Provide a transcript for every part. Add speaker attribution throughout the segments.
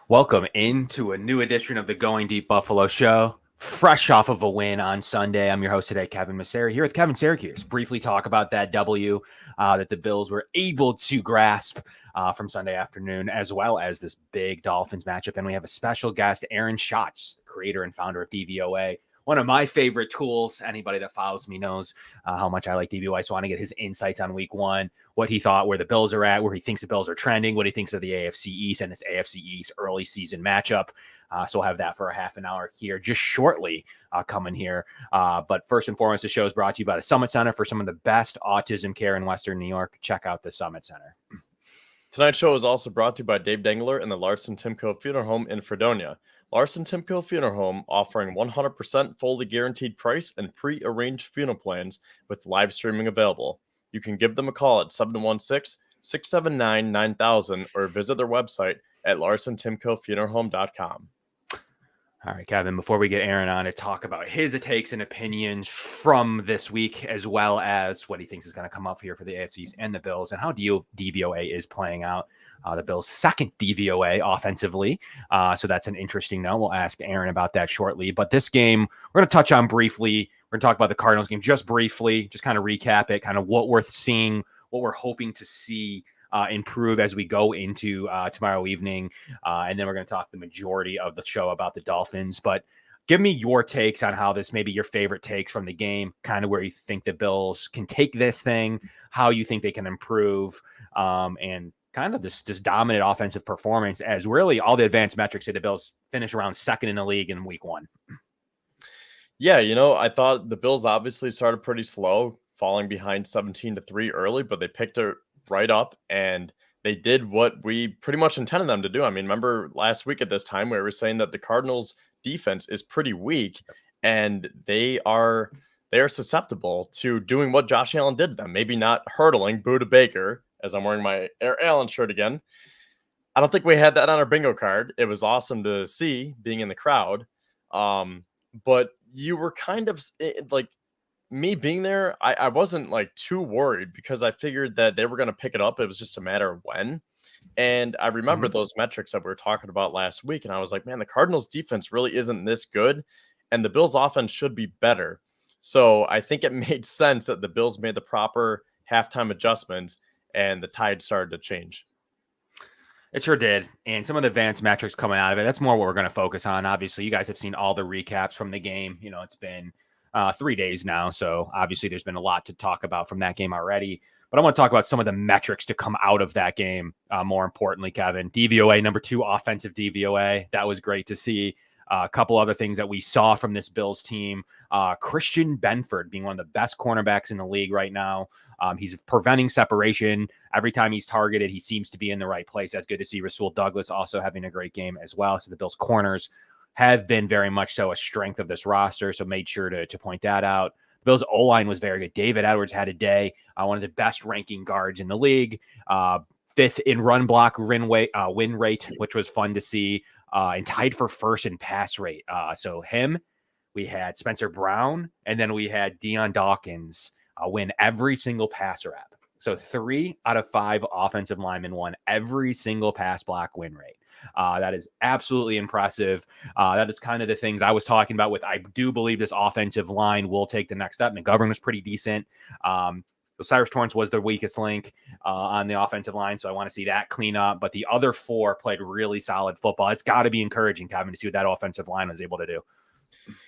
Speaker 1: Welcome into a new edition of the Going Deep Buffalo Show. Fresh off of a win on Sunday. I'm your host today, Kevin Massare, here with Kevin Siracuse. Briefly talk about that W that the Bills were able to grasp from Sunday afternoon, as well as this big Dolphins matchup. And we have a special guest, Aaron Schatz, creator and founder of DVOA. One of my favorite tools. Anybody that follows me knows how much I like DVOA. So I want to get his insights on week one, what he thought, where the Bills are at, where he thinks the Bills are trending, what he thinks of the AFC East and this AFC East early season matchup. So we'll have that for a half an hour here just shortly coming here. But first and foremost, the show is brought to you by the Summit Center for some of the best autism care in Western New York. Check out the Summit Center.
Speaker 2: Tonight's show is also brought to you by Dave Dengler and the Larson-Timko Funeral Home in Fredonia. Larson-Timko Funeral Home offering 100% fully guaranteed price and pre-arranged funeral plans with live streaming available. You can give them a call at 716-679-9000 or visit their website at larsontimkofuneralhome.com.
Speaker 1: All right, Kevin, before we get Aaron on to talk about his takes and opinions from this week, as well as what he thinks is going to come up here for the AFC East and the Bills, and how DVOA is playing out. The Bills' second DVOA offensively. So that's an interesting note. We'll ask Aaron about that shortly. But this game, we're going to touch on briefly. We're going to talk about the Cardinals game just briefly, just kind of recap it, kind of what we're seeing, what we're hoping to see improve as we go into tomorrow evening. And then we're going to talk the majority of the show about the Dolphins. But give me your takes on how this, maybe your favorite takes from the game, kind of where you think the Bills can take this thing, how you think they can improve, and kind of this dominant offensive performance, as really all the advanced metrics say the Bills finish around second in the league in week one.
Speaker 2: Yeah, I thought the Bills obviously started pretty slow, falling behind 17-3 early, but they picked it right up and they did what we pretty much intended them to do. I mean, remember last week at this time we were saying that the Cardinals defense is pretty weak and they are susceptible to doing what Josh Allen did to them. Maybe not hurdling Buda Baker, as I'm wearing my Air Allen shirt again. I don't think we had that on our bingo card. It was awesome to see being in the crowd. But you were kind of like, me being there, I wasn't like too worried because I figured that they were going to pick it up. It was just a matter of when. And I remember those metrics that we were talking about last week. And I was like, man, the Cardinals defense really isn't this good. And the Bills offense should be better. So I think it made sense that the Bills made the proper halftime adjustments and the tide started to change.
Speaker 1: It sure did. And some of the advanced metrics coming out of it, that's more what we're going to focus on. Obviously, you guys have seen all the recaps from the game. It's been 3 days now. So obviously there's been a lot to talk about from that game already. But I want to talk about some of the metrics to come out of that game. More importantly, Kevin, DVOA, number 2 offensive DVOA. That was great to see. A couple other things that we saw from this Bills team. Christian Benford being one of the best cornerbacks in the league right now. He's preventing separation. Every time he's targeted, he seems to be in the right place. That's good to see. Rasul Douglas also having a great game as well. So the Bills corners have been very much so a strength of this roster. So made sure to point that out. The Bills O-line was very good. David Edwards had a day. One of the best ranking guards in the league. 5th in run block win rate, which was fun to see. And tied for first in pass rate. So him, we had Spencer Brown, and then we had Deion Dawkins win every single pass rep. So 3 out of 5 offensive linemen won every single pass block win rate. That is absolutely impressive. That is kind of the things I was talking about with, I do believe this offensive line will take the next step. McGovern was pretty decent. Cyrus Torrence was the weakest link on the offensive line, so I want to see that clean up. But the other 4 played really solid football. It's got to be encouraging, Kevin, to see what that offensive line was able to do.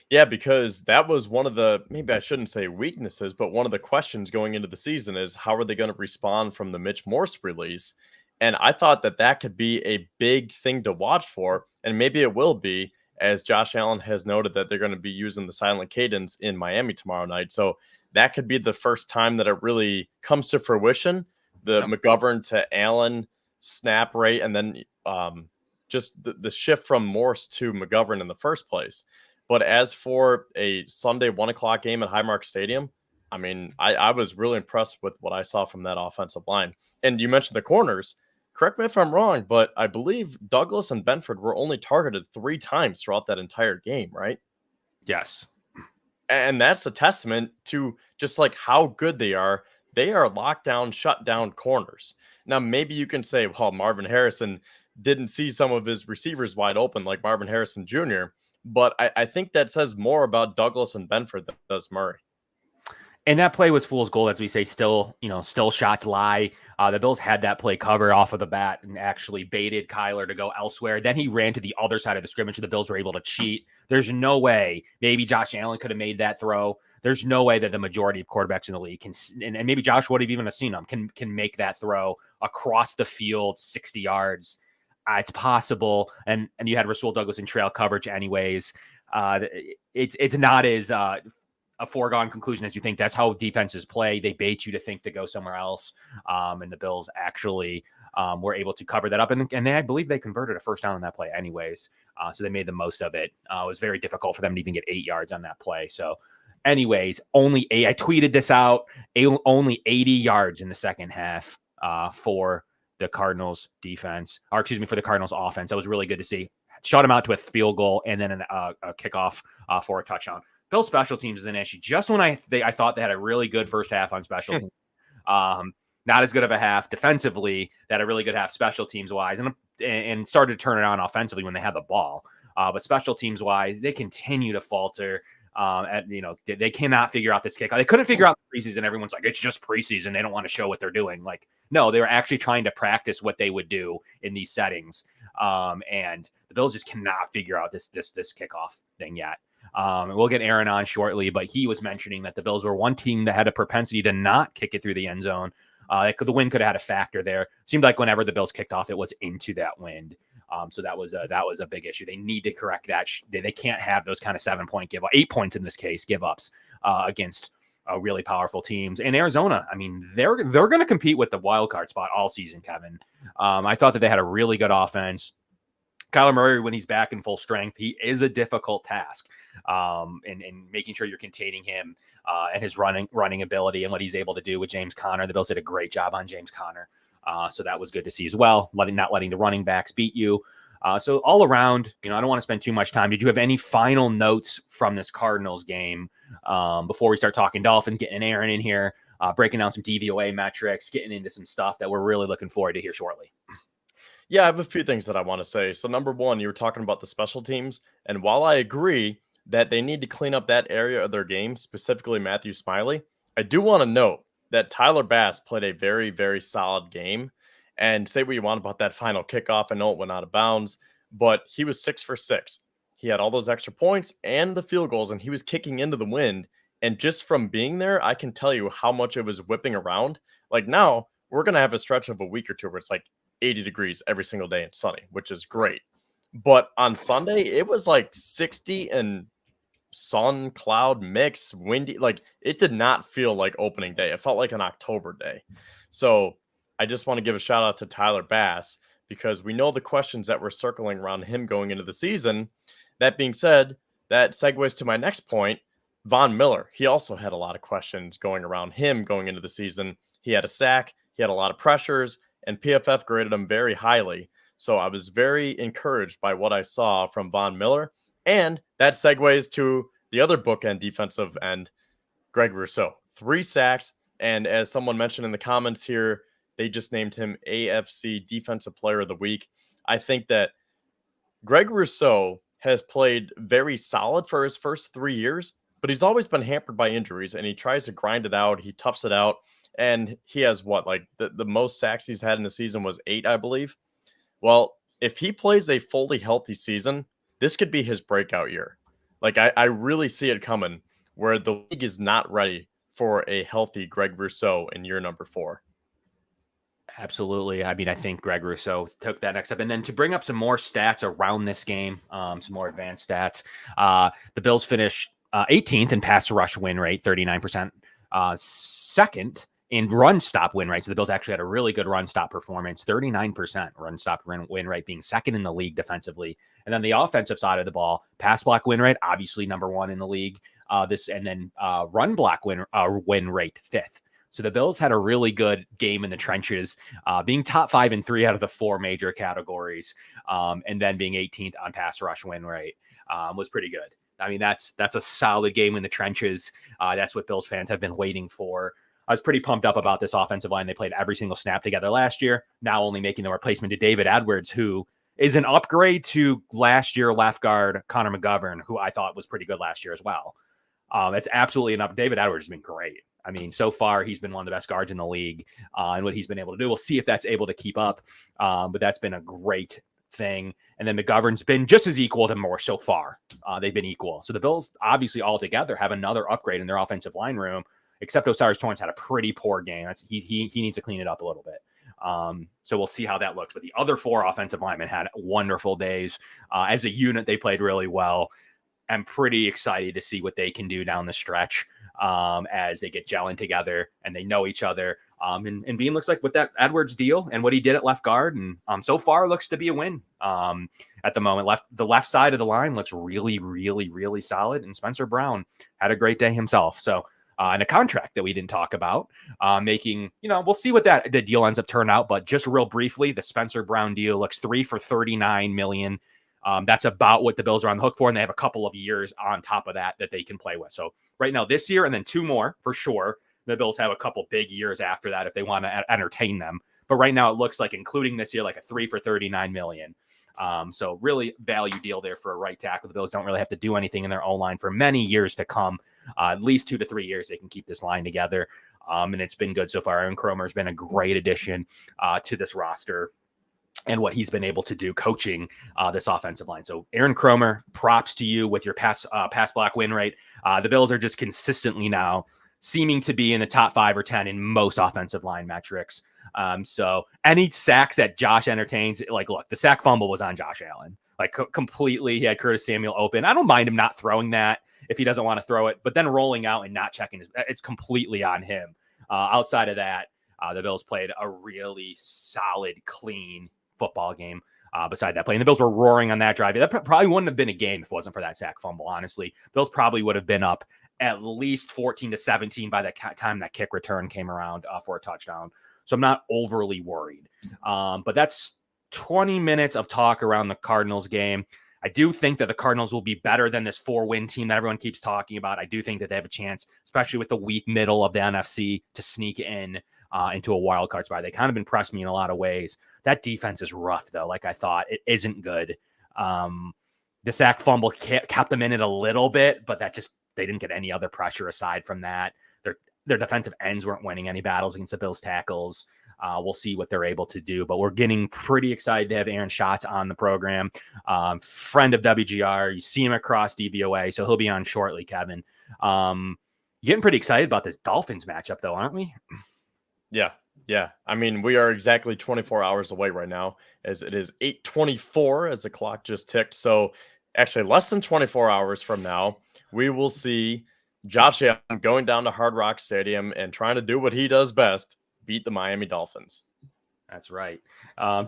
Speaker 2: Yeah, because that was one of the, maybe I shouldn't say weaknesses, but one of the questions going into the season is how are they going to respond from the Mitch Morse release? And I thought that could be a big thing to watch for, and maybe it will be, as Josh Allen has noted that they're going to be using the silent cadence in Miami tomorrow night. So that could be the first time that it really comes to fruition, the McGovern to Allen snap rate, and then just the shift from Morse to McGovern in the first place. But as for a Sunday 1 o'clock game at Highmark Stadium, I mean, I was really impressed with what I saw from that offensive line. And you mentioned the corners. Correct me if I'm wrong, but I believe Douglas and Benford were only targeted 3 times throughout that entire game, right?
Speaker 1: Yes.
Speaker 2: And that's a testament to just like how good they are. They are lockdown, shut down corners. Now, maybe you can say, well, Marvin Harrison didn't see some of his receivers wide open like Marvin Harrison Jr., but I think that says more about Douglas and Benford than does Murray.
Speaker 1: And that play was fool's gold, as we say, still shots lie. The Bills had that play covered off of the bat and actually baited Kyler to go elsewhere. Then he ran to the other side of the scrimmage, and the Bills were able to cheat. There's no way maybe Josh Allen could have made that throw. There's no way that the majority of quarterbacks in the league can, and maybe Josh would have even seen them, can make that throw across the field 60 yards. It's possible. And you had Rasul Douglas in trail coverage anyways. It's not as a foregone conclusion as you think. That's how defenses play. They bait you to think to go somewhere else. And the Bills actually were able to cover that up. And I believe they converted a first down on that play anyways. So they made the most of it. It was very difficult for them to even get 8 yards on that play. So anyways, only 8. I tweeted this out. Only 80 yards in the second half for the Cardinals defense, or excuse me, for the Cardinals offense. That was really good to see. Shut them out to a field goal and then a kickoff for a touchdown. Bill special teams is an issue. Just when I thought they had a really good first half on special teams, not as good of a half defensively, they had a really good half special teams wise, and started to turn it on offensively when they had the ball. But special teams wise, they continue to falter. They cannot figure out this kickoff. They couldn't figure out the preseason. Everyone's like, it's just preseason. They don't want to show what they're doing. Like, no, they were actually trying to practice what they would do in these settings. And the Bills just cannot figure out this kickoff thing yet. And we'll get Aaron on shortly, but he was mentioning that the Bills were one team that had a propensity to not kick it through the end zone. The wind could have had a factor there. Seemed like whenever the Bills kicked off, it was into that wind. So that was a big issue. They need to correct that. They can't have those kind of 7-point 8 points in this case, give ups against really powerful teams. And Arizona, I mean, they're going to compete with the wild card spot all season, Kevin. I thought that they had a really good offense. Kyler Murray, when he's back in full strength, he is a difficult task. And making sure you're containing him and his running ability and what he's able to do with James Conner. The Bills did a great job on James Conner. So that was good to see as well, not letting the running backs beat you. So all around, I don't want to spend too much time. Did you have any final notes from this Cardinals game before we start talking Dolphins, getting Aaron in here, breaking down some DVOA metrics, getting into some stuff that we're really looking forward to hear shortly?
Speaker 2: Yeah, I have a few things that I want to say. So number one, you were talking about the special teams. And while I agree that they need to clean up that area of their game, specifically Matthew Smiley, I do want to note that Tyler Bass played a very, very solid game. And say what you want about that final kickoff. I know it went out of bounds, but he was 6 for 6. He had all those extra points and the field goals, and he was kicking into the wind. And just from being there, I can tell you how much it was whipping around. Like now, we're going to have a stretch of a week or two where it's like 80 degrees every single day and sunny, which is great. But on Sunday, it was like 60 and sun, cloud mix, windy. Like it did not feel like opening day. It felt like an October day. So I just want to give a shout out to Tyler Bass because we know the questions that were circling around him going into the season. That being said, that segues to my next point. Von Miller, he also had a lot of questions going around him going into the season. He had a sack. He had a lot of pressures, and PFF graded him very highly. So I was very encouraged by what I saw from Von Miller. And that segues to the other bookend defensive end, Greg Rousseau. 3 sacks. And as someone mentioned in the comments here, they just named him AFC Defensive Player of the Week. I think that Greg Rousseau has played very solid for his first 3 years, but he's always been hampered by injuries, and he tries to grind it out. He toughs it out. And he has the most sacks he's had in the season was 8, I believe. Well, if he plays a fully healthy season, this could be his breakout year. Like I really see it coming where the league is not ready for a healthy Greg Rousseau in year number 4.
Speaker 1: Absolutely. I mean, I think Greg Rousseau took that next step. And then to bring up some more stats around this game, some more advanced stats, the Bills finished 18th in pass rush win rate, 39%, second in run stop win rate. So the Bills actually had a really good run stop performance, 39% run stop win rate, being second in the league defensively. And then the offensive side of the ball, pass block win rate, obviously number 1 in the league. Run block win rate, 5th. So the Bills had a really good game in the trenches, being top 5 in 3 out of the 4 major categories, and then being 18th on pass rush win rate was pretty good. I mean, that's a solid game in the trenches. That's what Bills fans have been waiting for. I was pretty pumped up about this offensive line. They played every single snap together last year, now only making the replacement to David Edwards, who is an upgrade to last year left guard Connor McGovern, who I thought was pretty good last year as well. It's absolutely enough. David Edwards has been great. I mean, so far he's been one of the best guards in the league, and what he's been able to do. We'll see if that's able to keep up, but that's been a great thing. And then McGovern's been just as equal to Moore so far. They've been equal. So the Bills obviously all together have another upgrade in their offensive line room, except Osiris Torrance had a pretty poor game. He needs to clean it up a little bit. So we'll see how that looks. But the other 4 offensive linemen had wonderful days. As a unit, they played really well. I'm pretty excited to see what they can do down the stretch as they get gelling together and they know each other. And Bean looks like with that Edwards deal and what he did at left guard, and so far looks to be a win at the moment. The left side of the line looks really, really, really solid. And Spencer Brown had a great day himself. So and a contract that we didn't talk about, making, we'll see what the deal ends up turning out. But just real briefly, the Spencer Brown deal looks 3 for $39 million. That's about what the Bills are on the hook for, and they have a couple of years on top of that they can play with. So right now, this year, and then 2 more for sure. The Bills have a couple big years after that if they want to entertain them. But right now, it looks like, including this year, like a 3 for $39 million. So really value deal there for a right tackle. The Bills don't really have to do anything in their own line for many years to come. At least 2 to 3 years, they can keep this line together. And it's been good so far. Aaron Cromer has been a great addition to this roster and what he's been able to do coaching this offensive line. So Aaron Cromer, props to you with your pass block win rate. The Bills are just consistently now seeming to be in the top 5 or 10 in most offensive line metrics. So any sacks that Josh entertains, look, the sack fumble was on Josh Allen, completely. He had Curtis Samuel open. I don't mind him not throwing that if he doesn't want to throw it, but then rolling out and not checking, it's completely on him. Outside of that, the Bills played a really solid, clean football game beside that play. And the Bills were roaring on that drive. That probably wouldn't have been a game if it wasn't for that sack fumble, honestly. Bills probably would have been up at least 14-17 by the time that kick return came around for a touchdown. So I'm not overly worried. But that's 20 minutes of talk around the Cardinals game. I do think that the Cardinals will be better than this 4-win team that everyone keeps talking about. I do think that they have a chance, especially with the weak middle of the NFC, to sneak in into a wild card spot. They kind of impressed me in a lot of ways. That defense is rough, though. Like I thought, it isn't good. The sack fumble kept them in it a little bit, but they didn't get any other pressure aside from that. Their defensive ends weren't winning any battles against the Bills tackles. We'll see what they're able to do, but we're getting pretty excited to have Aaron Schatz on the program. Friend of WGR. You see him across DVOA, so he'll be on shortly, Kevin. Getting pretty excited about this Dolphins matchup, though, aren't we?
Speaker 2: Yeah. I mean, we are exactly 24 hours away right now, as it is 8:24 as the clock just ticked. So actually less than 24 hours from now, we will see Josh Allen going down to Hard Rock Stadium and trying to do what he does best, beat the Miami Dolphins.
Speaker 1: That's right.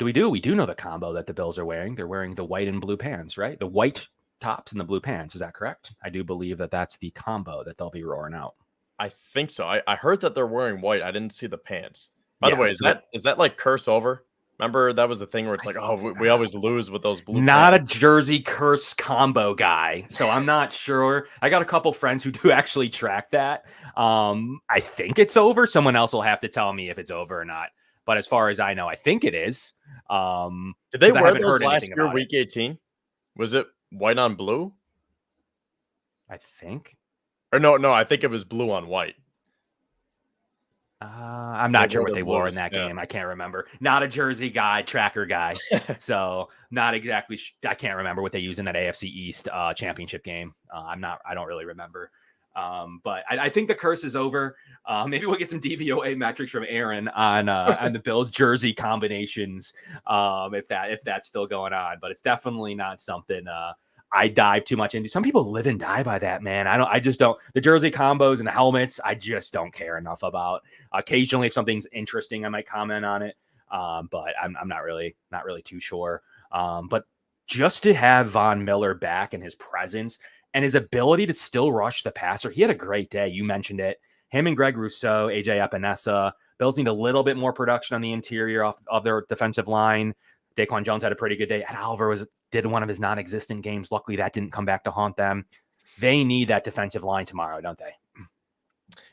Speaker 1: We do know the combo that the Bills are wearing. They're wearing the white and blue pants, right? The white tops and the blue pants. Is that correct? I do believe that that's the combo that they'll be roaring out.
Speaker 2: I think so. I heard that they're wearing white. I didn't see the pants. By the way, is that like curse over? Remember that was a thing where it's like, we always lose with those blue pants.
Speaker 1: A jersey curse combo guy, so I'm not sure. I got a couple friends who do actually track that. I think it's over. Someone else will have to tell me if it's over or not. But as far as I know, I think it is.
Speaker 2: Did they wear those last year, Week 18? Was it white on blue?
Speaker 1: I think.
Speaker 2: Or no, I think it was blue on white.
Speaker 1: I'm not sure what they wore in that game. I can't remember. Not a jersey guy, tracker guy. So not exactly. I can't remember what they used in that AFC East championship game. I don't really remember. But I think the curse is over. Maybe we'll get some DVOA metrics from Aaron on the Bills jersey combinations. If that's still going on, but it's definitely not something I dive too much into. Some people live and die by that, man. I just don't. The jersey combos and the helmets, I just don't care enough about. Occasionally, if something's interesting, I might comment on it. But I'm not really too sure. But just to have Von Miller back and his presence and his ability to still rush the passer, he had a great day. You mentioned it. Him and Greg Rousseau, AJ Epinesa. Bills need a little bit more production on the interior of their defensive line. Daquan Jones had a pretty good day. Ed Oliver did one of his non-existent games. Luckily, that didn't come back to haunt them. They need that defensive line tomorrow, don't they?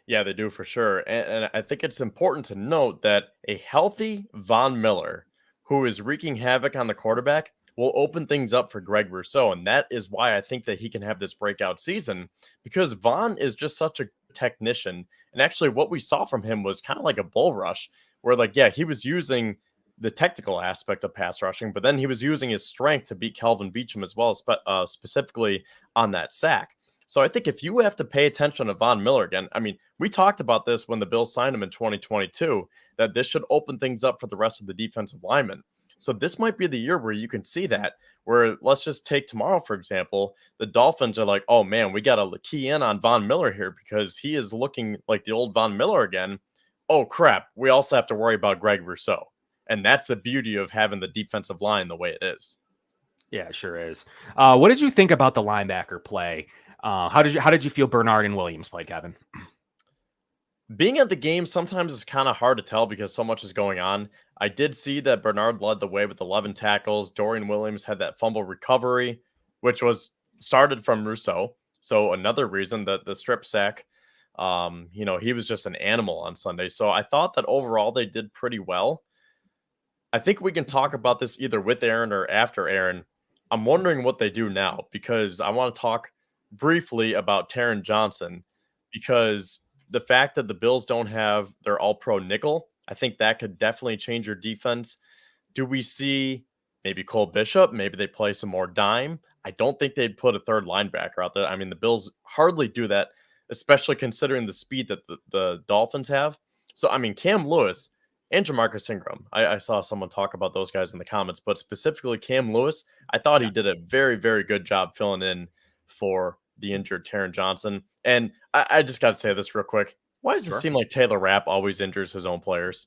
Speaker 2: Yeah, they do for sure. And I think it's important to note that a healthy Von Miller, who is wreaking havoc on the quarterback, will open things up for Greg Rousseau. And that is why I think that he can have this breakout season, because Von is just such a technician. And actually, what we saw from him was kind of like a bull rush, where, like, yeah, he was using the technical aspect of pass rushing, but then he was using his strength to beat Kelvin Beachum as well, specifically on that sack. So I think if you have to pay attention to Von Miller again, I mean, we talked about this when the Bills signed him in 2022, that this should open things up for the rest of the defensive linemen. So this might be the year where you can see that, where let's just take tomorrow, for example, the Dolphins are like, oh man, we got to key in on Von Miller here because he is looking like the old Von Miller again. Oh crap, we also have to worry about Greg Rousseau. And that's the beauty of having the defensive line the way it is.
Speaker 1: Yeah, it sure is. What did you think about the linebacker play? How did you feel Bernard and Williams played, Kevin?
Speaker 2: Being at the game sometimes is kind of hard to tell because so much is going on. I did see that Bernard led the way with 11 tackles. Dorian Williams had that fumble recovery, which was started from Rousseau. So another reason that the strip sack, he was just an animal on Sunday. So I thought that overall they did pretty well. I think we can talk about this either with Aaron or after Aaron. I'm wondering what they do now because I want to talk briefly about Taron Johnson because the fact that the Bills don't have their all-pro nickel, I think that could definitely change your defense. Do we see maybe Cole Bishop? Maybe they play some more dime. I don't think they'd put a third linebacker out there. I mean, the Bills hardly do that, especially considering the speed that the Dolphins have. So, I mean, Cam Lewis and Jamarcus Ingram. I saw someone talk about those guys in the comments, but specifically Cam Lewis, I thought he did a very, very good job filling in for the injured Taron Johnson. And I just got to say this real quick. Why does it seem like Taylor Rapp always injures his own players?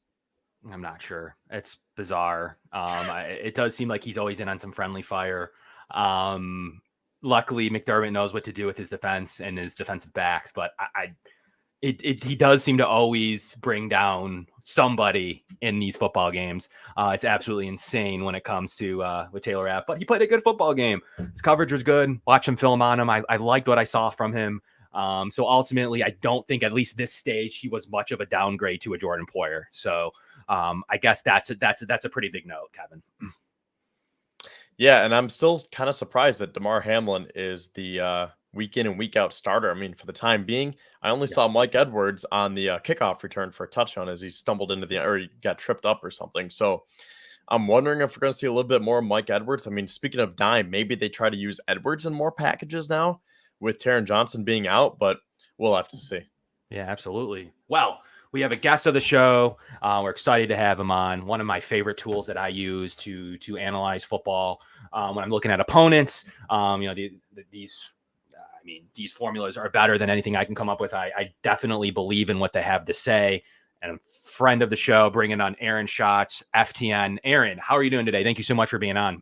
Speaker 1: I'm not sure. It's bizarre. It does seem like he's always in on some friendly fire. Luckily, McDermott knows what to do with his defense and his defensive backs, but he does seem to always bring down somebody in these football games. It's absolutely insane when it comes to with Taylor Rapp, but he played a good football game. His coverage was good. Watch him film on him. I liked what I saw from him. So ultimately, I don't think at least this stage he was much of a downgrade to a Jordan Poyer. So I guess that's a pretty big note, Kevin.
Speaker 2: Yeah, and I'm still kind of surprised that Damar Hamlin is the week in and week out starter. I mean, for the time being, I only saw Mike Edwards on the kickoff return for a touchdown as he stumbled into or he got tripped up or something. So I'm wondering if we're going to see a little bit more of Mike Edwards. I mean, speaking of dime, maybe they try to use Edwards in more packages now with Taron Johnson being out, but we'll have to see.
Speaker 1: Yeah, absolutely. Well, we have a guest of the show. We're excited to have him on. One of my favorite tools that I use to analyze football when I'm looking at opponents. These formulas are better than anything I can come up with. I definitely believe in what they have to say. And a friend of the show, bringing on Aaron Schatz, FTN. Aaron, how are you doing today? Thank you so much for being on.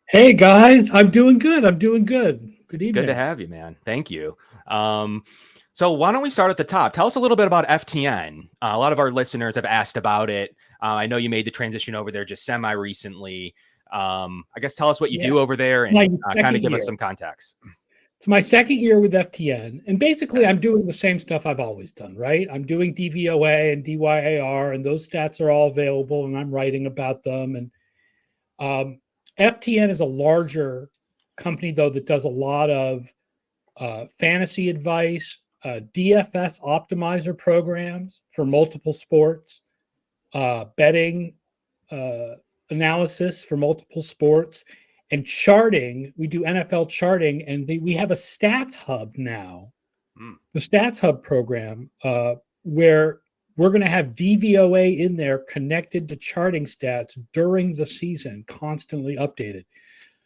Speaker 3: Hey guys, I'm doing good. Good evening.
Speaker 1: Good to have you, man. Thank you. So why don't we start at the top? Tell us a little bit about FTN. A lot of our listeners have asked about it. I know you made the transition over there just semi-recently. I guess tell us what you do over there and kind of give us some context.
Speaker 3: It's my second year with FTN, and basically I'm doing the same stuff I've always done, right? I'm doing DVOA and DYAR, and those stats are all available, and I'm writing about them. And FTN is a larger company, though, that does a lot of fantasy advice, DFS optimizer programs for multiple sports, betting analysis for multiple sports, and charting. We do NFL charting, and we have a stats hub now, the stats hub program, where we're going to have DVOA in there connected to charting stats during the season, constantly updated.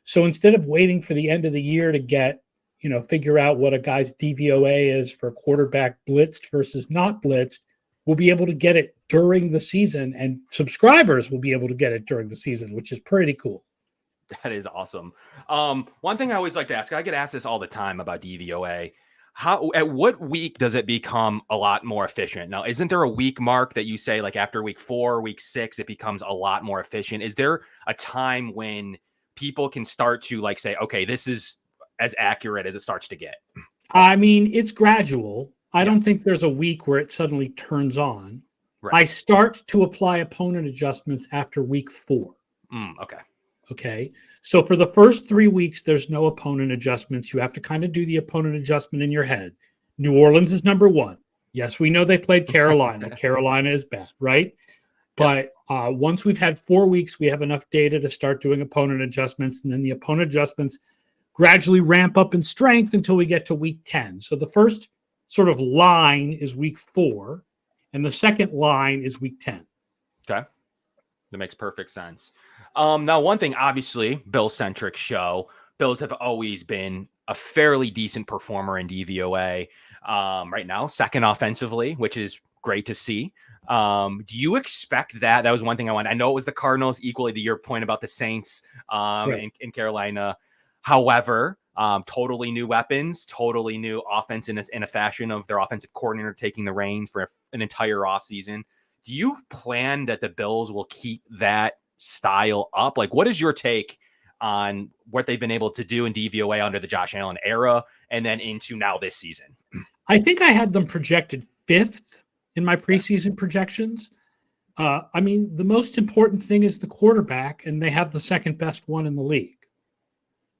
Speaker 3: So instead of waiting for the end of the year to figure out what a guy's DVOA is for quarterback blitzed versus not blitzed, we'll be able to get it during the season, and subscribers will be able to get it during the season, which is pretty cool.
Speaker 1: That is awesome. One thing I always like to ask, I get asked this all the time about DVOA. At what week does it become a lot more efficient? Now, isn't there a week mark that you say, like after week 4, week 6, it becomes a lot more efficient? Is there a time when people can start to say, okay, this is as accurate as it starts to get?
Speaker 3: I mean, it's gradual. I don't think there's a week where it suddenly turns on.
Speaker 1: Right.
Speaker 3: I start to apply opponent adjustments after week 4.
Speaker 1: Okay.
Speaker 3: Okay. So for the first 3 weeks, there's no opponent adjustments. You have to kind of do the opponent adjustment in your head. New Orleans is number 1. Yes, we know they played Carolina. Carolina is bad, right? But once we've had 4 weeks, we have enough data to start doing opponent adjustments. And then the opponent adjustments gradually ramp up in strength until we get to week 10. So the first sort of line is week 4, and the second line is week 10.
Speaker 1: Okay. That makes perfect sense. Now, one thing, obviously, Bill-centric show. Bills have always been a fairly decent performer in DVOA. Right now, second offensively, which is great to see. Do you expect that? That was one thing I wanted. I know it was the Cardinals, equally to your point about the Saints in Carolina. However, totally new weapons, totally new offense in a fashion of their offensive coordinator taking the reins for an entire offseason. Do you plan that the Bills will keep that style up? Like, what is your take on what they've been able to do in DVOA under the Josh Allen era and then into now this season?
Speaker 3: I think I had them projected 5th in my preseason projections. I mean, the most important thing is the quarterback, and they have the second best one in the league.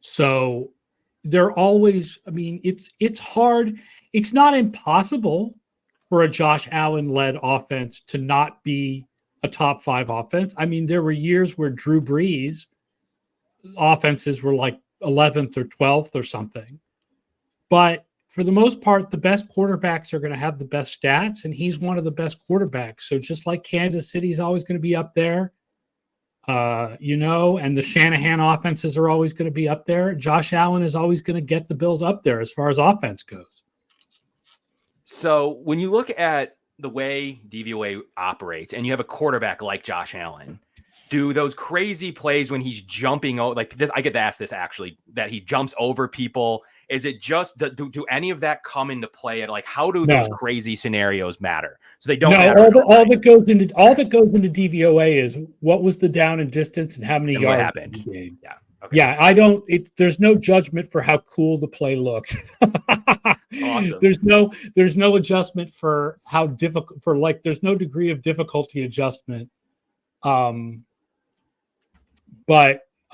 Speaker 3: So they're always, I mean, it's hard. It's not impossible for a Josh Allen-led offense to not be a top 5 offense. I mean, there were years where Drew Brees offenses were like 11th or 12th or something. But for the most part, the best quarterbacks are going to have the best stats, and he's one of the best quarterbacks. So just like Kansas City is always going to be up there, and the Shanahan offenses are always going to be up there, Josh Allen is always going to get the Bills up there as far as offense goes. So
Speaker 1: when you look at the way DVOA operates and you have a quarterback like Josh Allen, do those crazy plays when he's jumping over like this? I get to ask this actually, that he jumps over people. Is it just do any of that come into play? At like, how do those crazy scenarios matter? So they don't.
Speaker 3: No, all that goes into DVOA is what was the down and distance and how many yards
Speaker 1: happened.
Speaker 3: In the game.
Speaker 1: Yeah. Okay.
Speaker 3: Yeah, I don't. There's no judgment for how cool the play looked.
Speaker 1: Awesome.
Speaker 3: There's no adjustment for how difficult. There's no degree of difficulty adjustment. But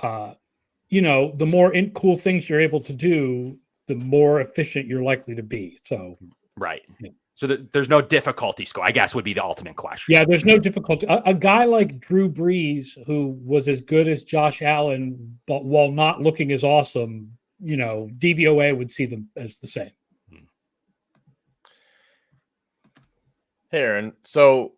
Speaker 3: the more cool things you're able to do, the more efficient you're likely to be. So
Speaker 1: right. Yeah. So there's no difficulty score, I guess, would be the ultimate question.
Speaker 3: Yeah, there's no difficulty. A guy like Drew Brees, who was as good as Josh Allen, but while not looking as awesome, DVOA would see them as the same.
Speaker 2: Hey, Aaron. So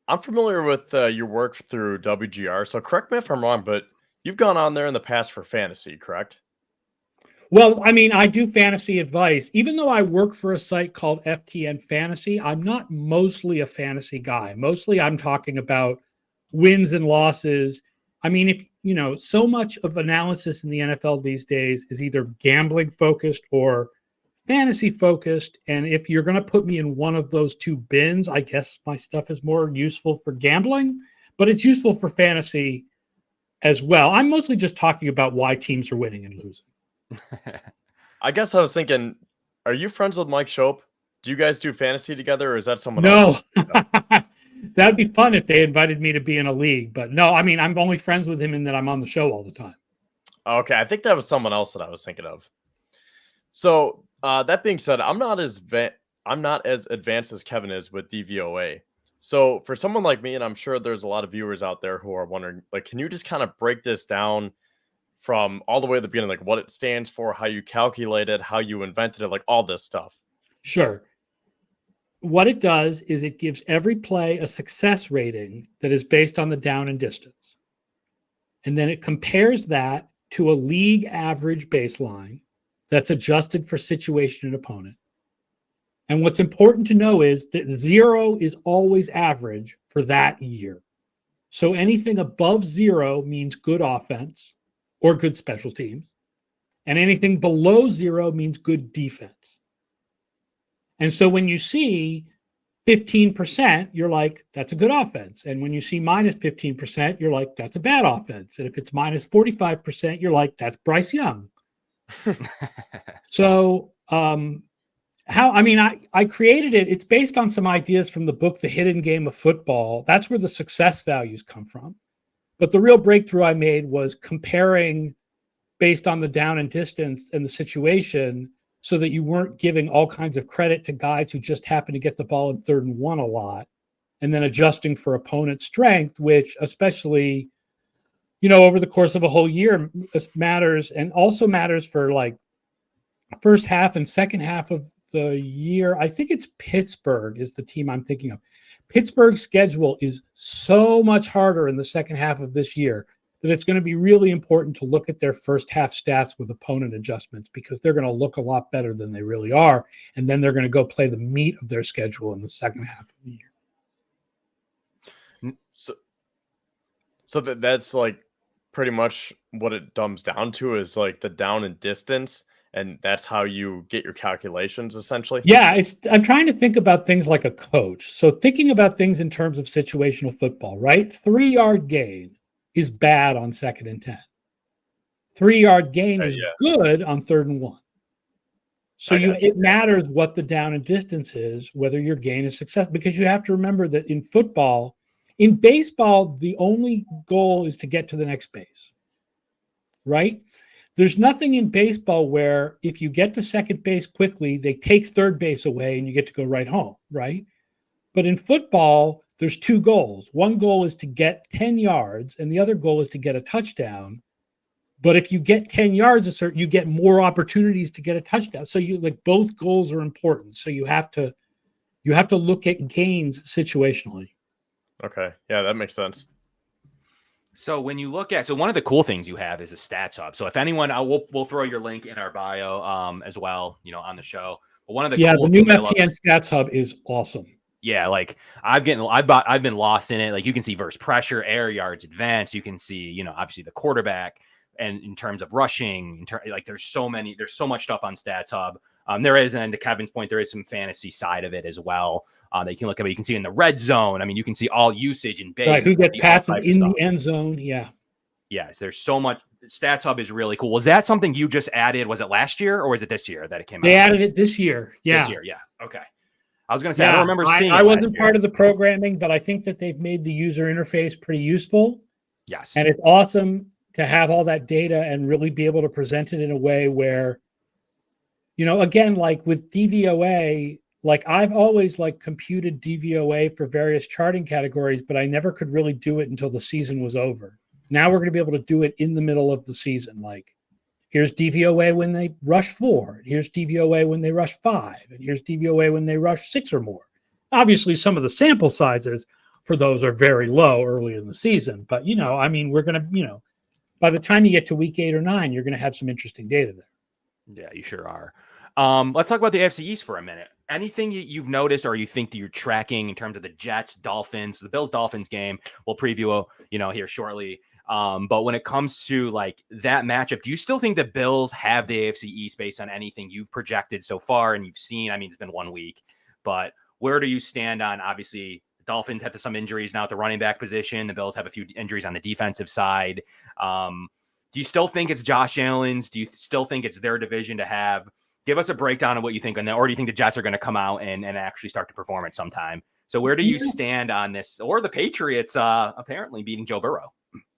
Speaker 2: I'm familiar with your work through WGR. So correct me if I'm wrong, but you've gone on there in the past for fantasy, correct?
Speaker 3: Well, I mean, I do fantasy advice. Even though I work for a site called FTN Fantasy, I'm not mostly a fantasy guy. Mostly I'm talking about wins and losses. I mean, if so much of analysis in the NFL these days is either gambling focused or fantasy focused. And if you're going to put me in one of those two bins, I guess my stuff is more useful for gambling, but it's useful for fantasy as well. I'm mostly just talking about why teams are winning and losing.
Speaker 2: I guess I was thinking, are you friends with Mike Shope? Do you guys do fantasy together, or is that someone else?
Speaker 3: No. That'd be fun if they invited me to be in a league. But no, I mean, I'm only friends with him in that I'm on the show all the time.
Speaker 2: Okay, I think that was someone else that I was thinking of. So that being said, I'm not as advanced as Kevin is with DVOA. So for someone like me, and I'm sure there's a lot of viewers out there who are wondering, like, can you just kind of break this down from all the way at the beginning, like what it stands for, how you calculate it, how you invented it, like all this stuff?
Speaker 3: Sure. What it does is it gives every play a success rating that is based on the down and distance. And then it compares that to a league average baseline that's adjusted for situation and opponent. And what's important to know is that 0 is always average for that year. So anything above 0 means good offense or good special teams. And anything below 0 means good defense. And so when you see 15%, you're like, that's a good offense. And when you see minus 15%, you're like, that's a bad offense. And if it's minus 45%, you're like, that's Bryce Young. So I created it. It's based on some ideas from the book, The Hidden Game of Football. That's where the success values come from. But the real breakthrough I made was comparing based on the down and distance and the situation so that you weren't giving all kinds of credit to guys who just happen to get the ball in 3rd and 1 a lot, and then adjusting for opponent strength, which especially, over the course of a whole year matters, and also matters for like first half and second half of the year. I think it's Pittsburgh is the team I'm thinking of. Pittsburgh's schedule is so much harder in the second half of this year that it's going to be really important to look at their first half stats with opponent adjustments, because they're going to look a lot better than they really are. And then they're going to go play the meat of their schedule in the second half of the year.
Speaker 2: So that's like pretty much what it dumbs down to, is like the down and distance. And that's how you get your calculations, essentially.
Speaker 3: Yeah, I'm trying to think about things like a coach. So thinking about things in terms of situational football, right? 3-yard gain is bad on 2nd and 10. 3-yard gain is good on 3rd and 1. So it matters what the down and distance is, whether your gain is success, because you have to remember that in baseball, the only goal is to get to the next base, right? There's nothing in baseball where if you get to second base quickly, they take third base away and you get to go right home, right? But in football, there's 2 goals. One goal is to get 10 yards, and the other goal is to get a touchdown. But if you get 10 yards, you get more opportunities to get a touchdown. So both goals are important. So you have to look at gains situationally.
Speaker 2: Okay. Yeah, that makes sense.
Speaker 1: So when you look at, one of the cool things you have is a stats hub. So if anyone, we'll throw your link in our bio as well, on the show. But one of the
Speaker 3: the new FTN stats hub is awesome.
Speaker 1: Yeah, like I've been lost in it. Like you can see versus pressure, air yards, advance. You can see, obviously the quarterback, and in terms of rushing, there's so much stuff on Stats Hub. There is, and to Kevin's point, there is some fantasy side of it as well that you can look at. You can see in the red zone. I mean, you can see all usage and base.
Speaker 3: Right, who gets passes in the end zone? Yeah.
Speaker 1: Yes, there's so much. Stats Hub is really cool. Was that something you just added? Was it last year or was it this year that it came out?
Speaker 3: They added it this year. Yeah.
Speaker 1: This year, yeah. Okay. I was going to say, I don't remember seeing it.
Speaker 3: I wasn't part of the programming, but I think that they've made the user interface pretty useful.
Speaker 1: Yes.
Speaker 3: And it's awesome to have all that data and really be able to present it in a way where, again, like with DVOA, like I've always computed DVOA for various charting categories, but I never could really do it until the season was over. Now we're going to be able to do it in the middle of the season. Like, here's DVOA when they rush 4. Here's DVOA when they rush 5. And here's DVOA when they rush 6 or more. Obviously, some of the sample sizes for those are very low early in the season. But, we're going to, by the time you get to week 8 or 9, you're going to have some interesting data there.
Speaker 1: Yeah, you sure are. Let's talk about the AFC East for a minute. Anything you've noticed or you think that you're tracking in terms of the Jets, Dolphins, the Bills-Dolphins game? We'll preview, here shortly. But when it comes to that matchup, do you still think the Bills have the AFC East based on anything you've projected so far and you've seen? I mean, it's been 1 week, but where do you stand on, obviously, the Dolphins have some injuries now at the running back position. The Bills have a few injuries on the defensive side. Do you still think it's Josh Allen's? Do you still think it's their division to have? Give us a breakdown of what you think on that, or do you think the Jets are going to come out and actually start to perform at some time? So where do you stand on this? Or the Patriots apparently beating Joe Burrow?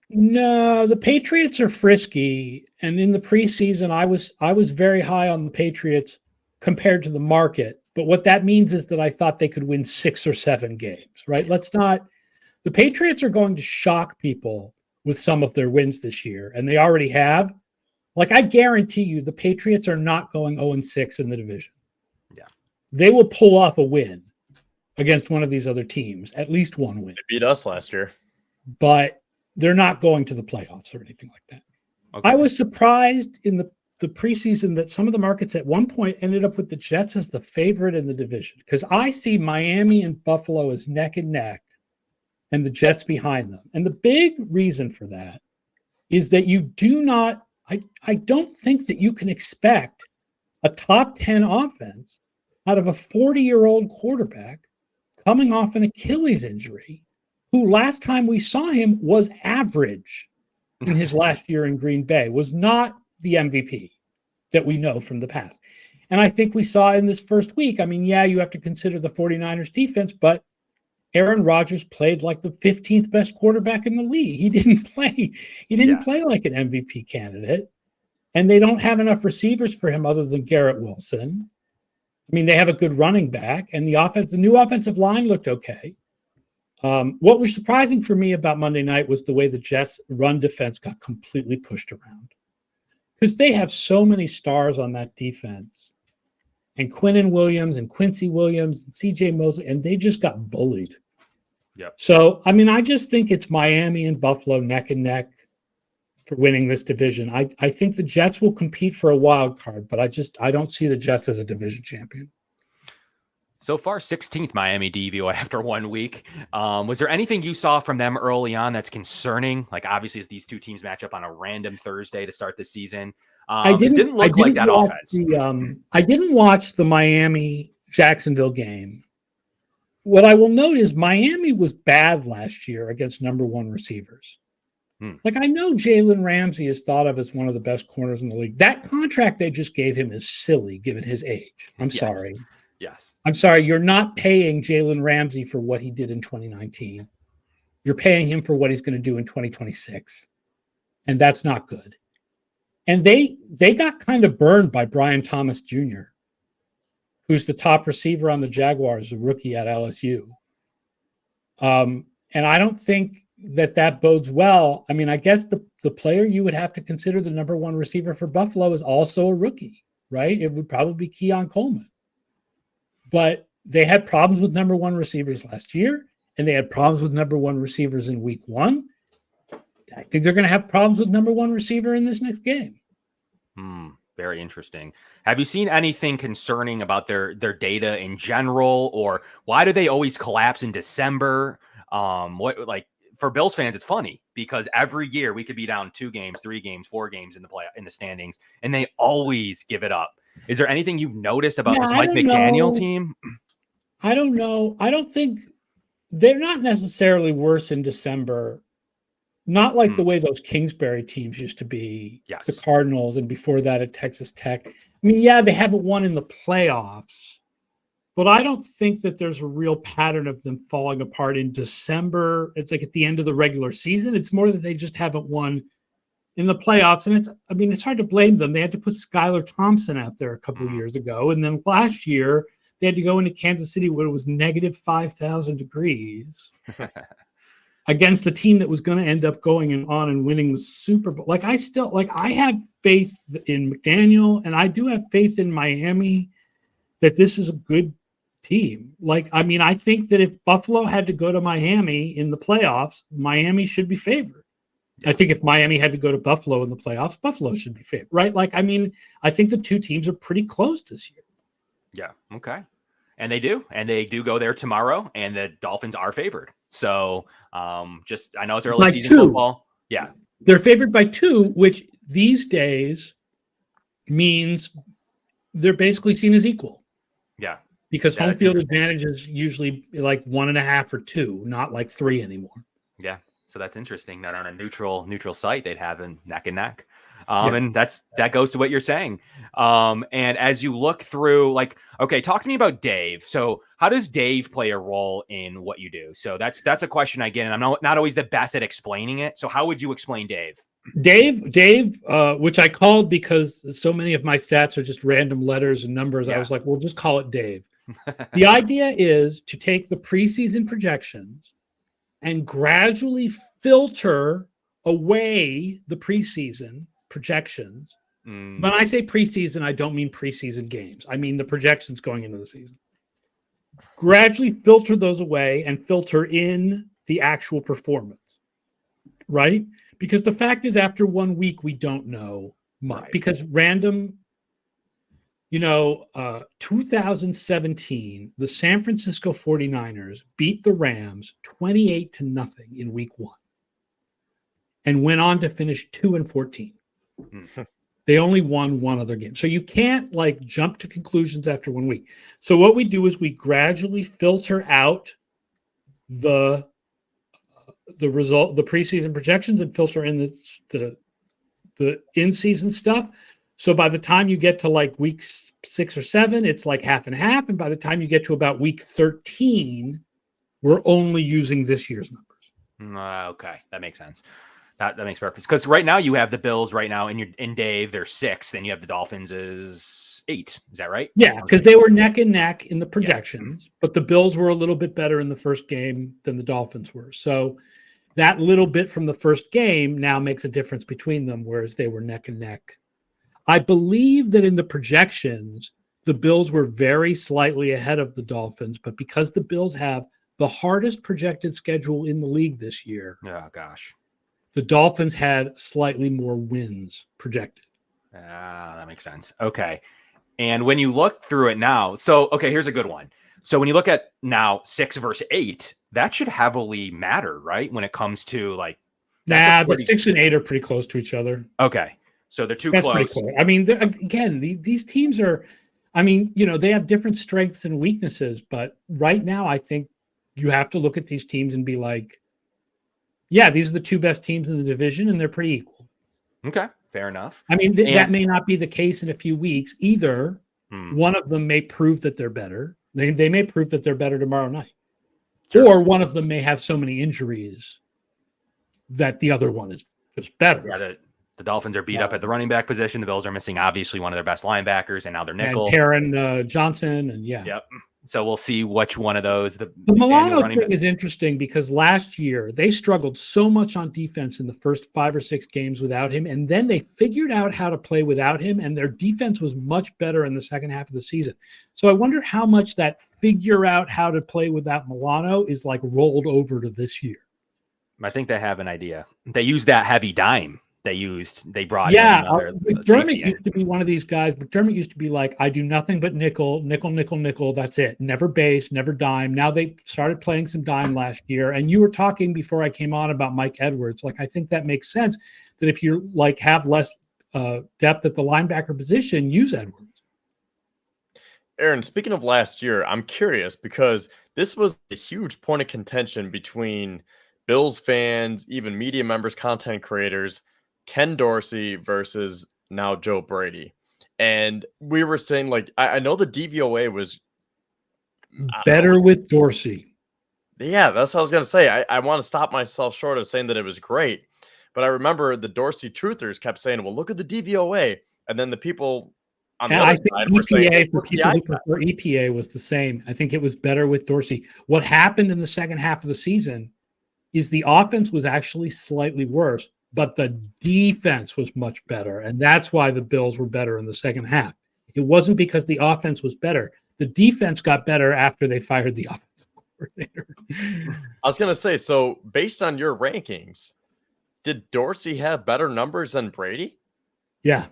Speaker 3: No, the Patriots are frisky, and in the preseason, I was very high on the Patriots compared to the market. But what that means is that I thought they could win 6 or 7 games, right? The Patriots are going to shock people with some of their wins this year, and they already have. I guarantee you, the Patriots are not going 0-6 in the division.
Speaker 1: Yeah,
Speaker 3: they will pull off a win against one of these other teams, at least one win.
Speaker 2: They beat us last year,
Speaker 3: but they're not going to the playoffs or anything like that. Okay. I was surprised in the preseason that some of the markets at one point ended up with the Jets as the favorite in the division, because I see Miami and Buffalo as neck and neck and the Jets behind them. And the big reason for that is that you do not, I don't think that you can expect a top 10 offense out of a 40-year-old quarterback coming off an Achilles injury, who last time we saw him was average in his last year in Green Bay, was not the MVP that we know from the past. And I think we saw in this first week, I mean, yeah, you have to consider the 49ers defense, but Aaron Rodgers played like the 15th best quarterback in the league. He didn't play like an MVP candidate. And they don't have enough receivers for him other than Garrett Wilson. I mean, they have a good running back, and the new offensive line looked okay. What was surprising for me about Monday night was the way the Jets' run defense got completely pushed around, because they have so many stars on that defense, and Quinnen Williams and Quincy Williams and C.J. Mosley, and they just got bullied.
Speaker 1: Yep.
Speaker 3: So, I mean, I just think it's Miami and Buffalo neck and neck for winning this division. I think the Jets will compete for a wild card, but I don't see the Jets as a division champion.
Speaker 1: So far, 16th Miami DVOA after 1 week. Was there anything you saw from them early on that's concerning? Like, obviously, as these two teams match up on a random Thursday to start the season, it didn't look like that offense.
Speaker 3: I didn't watch the Miami-Jacksonville game. What I will note is Miami was bad last year against number one receivers. Like, I know Jalen Ramsey is thought of as one of the best corners in the league. That contract they just gave him is silly, given his age. I'm sorry.
Speaker 1: Yes.
Speaker 3: I'm sorry. You're not paying Jalen Ramsey for what he did in 2019. You're paying him for what he's going to do in 2026. And that's not good. And they got kind of burned by Brian Thomas Jr., who's the top receiver on the Jaguars, a rookie at LSU. And I don't think that bodes well. I mean, I guess the player you would have to consider the number one receiver for Buffalo is also a rookie, right? It would probably be Keon Coleman. But they had problems with number one receivers last year, and they had problems with number one receivers in week one. I think they're going to have problems with number one receiver in this next game.
Speaker 1: Very interesting. Have you seen anything concerning about their data in general, or why do they always collapse in December? For Bills fans, it's funny because every year we could be down 2 games, 3 games, 4 games in the standings, and they always give it up. Is there anything you've noticed about this Mike McDaniel team?
Speaker 3: I don't know. I don't think they're not necessarily worse in December. Not like the way those Kingsbury teams used to be, the Cardinals, and before that at Texas Tech. I mean, yeah, they haven't won in the playoffs, but I don't think that there's a real pattern of them falling apart in December. It's like at the end of the regular season. It's more that they just haven't won in the playoffs. And it's hard to blame them. They had to put Skylar Thompson out there a couple of years ago. And then last year, they had to go into Kansas City where it was negative 5,000 degrees against the team that was going to end up going on and winning the Super Bowl. I have faith in McDaniel, and I do have faith in Miami that this is a good team. I think that if Buffalo had to go to Miami in the playoffs, Miami should be favored. I think if Miami had to go to Buffalo in the playoffs, Buffalo should be favored, right? I think the two teams are pretty close this year.
Speaker 1: Yeah. Okay. And they do go there tomorrow, and the Dolphins are favored. So I know it's early season football. Yeah.
Speaker 3: They're favored by 2, which these days means they're basically seen as equal.
Speaker 1: Yeah.
Speaker 3: Because home field advantage is usually like 1.5 or 2, not like 3 anymore.
Speaker 1: Yeah. So that's interesting that on a neutral site they'd have them neck and neck. And that goes to what you're saying. And as you look through, talk to me about Dave. So how does Dave play a role in what you do? So that's a question I get, and I'm not always the best at explaining it. So how would you explain Dave?
Speaker 3: Dave, which I called because so many of my stats are just random letters and numbers. Yeah. I was like, we'll just call it Dave. The idea is to take the preseason projections and gradually filter away the preseason projections. When I say preseason, I don't mean preseason games. I mean the projections going into the season. Gradually filter those away and filter in the actual performance, right? Because the fact is, after 1 week, we don't know much. Right. Because 2017, the San Francisco 49ers beat the Rams 28-0 in week 1 and went on to finish 2-14. They only won one other game. So you can't jump to conclusions after 1 week. So what we do is we gradually filter out the result, the preseason projections, and filter in the in-season stuff. So by the time you get to like week 6 or 7, it's like half and half. And by the time you get to about week 13, we're only using this year's numbers.
Speaker 1: Okay, that makes sense. That makes perfect, because right now you have the Bills right now in Dave, they're 6th, and you have the Dolphins is 8. Is that right?
Speaker 3: Yeah, because they were neck and neck in the projections, but the Bills were a little bit better in the first game than the Dolphins were. So that little bit from the first game now makes a difference between them, whereas they were neck and neck. I believe that in the projections, the Bills were very slightly ahead of the Dolphins, but because the Bills have the hardest projected schedule in the league this year,
Speaker 1: oh gosh,
Speaker 3: the Dolphins had slightly more wins projected.
Speaker 1: That makes sense. Okay. And when you look through it now, so, okay, here's a good one. So when you look at now 6 versus 8, that should heavily matter, right? When it comes to like,
Speaker 3: the 6 and 8 are pretty close to each other.
Speaker 1: Okay. So they're too
Speaker 3: That's
Speaker 1: close.
Speaker 3: Pretty close. I mean, again, these teams are, I mean, they have different strengths and weaknesses, but right now I think you have to look at these teams and be like, yeah, these are the 2 best teams in the division, and they're pretty equal.
Speaker 1: Okay, fair enough.
Speaker 3: I mean, that may not be the case in a few weeks either. One of them may prove that they're better. They may prove that they're better tomorrow night. Sure. Or one of them may have so many injuries that the other one is just better.
Speaker 1: Yeah, the Dolphins are beat up at the running back position. The Bills are missing, obviously, one of their best linebackers, and now they're nickel.
Speaker 3: And Karen Johnson, and
Speaker 1: Yep. So we'll see which one of those. The
Speaker 3: Milano thing is interesting because last year they struggled so much on defense in the first 5 or 6 games without him, and then they figured out how to play without him, and their defense was much better in the second half of the season. So I wonder how much that figure out how to play without Milano is like rolled over to this year.
Speaker 1: I think they have an idea. They used that heavy dime. They brought
Speaker 3: in another McDermott used to be one of these guys. McDermott used to be like, I do nothing but nickel. That's it. Never base, never dime. Now they started playing some dime last year. And you were talking before I came on about Mike Edwards. Like, I think that makes sense that if you like have less depth at the linebacker position, use Edwards.
Speaker 2: Aaron, speaking of last year, I'm curious because this was a huge point of contention between Bills fans, even media members, content creators, Ken Dorsey versus now Joe Brady. And we were saying, like, I know the DVOA was
Speaker 3: better with Dorsey.
Speaker 2: Yeah, that's what I was going to say. I want to stop myself short of saying that it was great. But I remember the Dorsey truthers kept saying, well, look at the DVOA. And then the people on the other side were saying,
Speaker 3: for people who prefer EPA was the same. I think it was better with Dorsey. What happened in the second half of the season is the offense was actually slightly worse, but the defense was much better. And that's why the Bills were better in the second half. It wasn't because the offense was better. The defense got better after they fired the offensive coordinator.
Speaker 2: I was going to say, so based on your rankings, did Dorsey have better numbers than Brady?
Speaker 3: Yeah.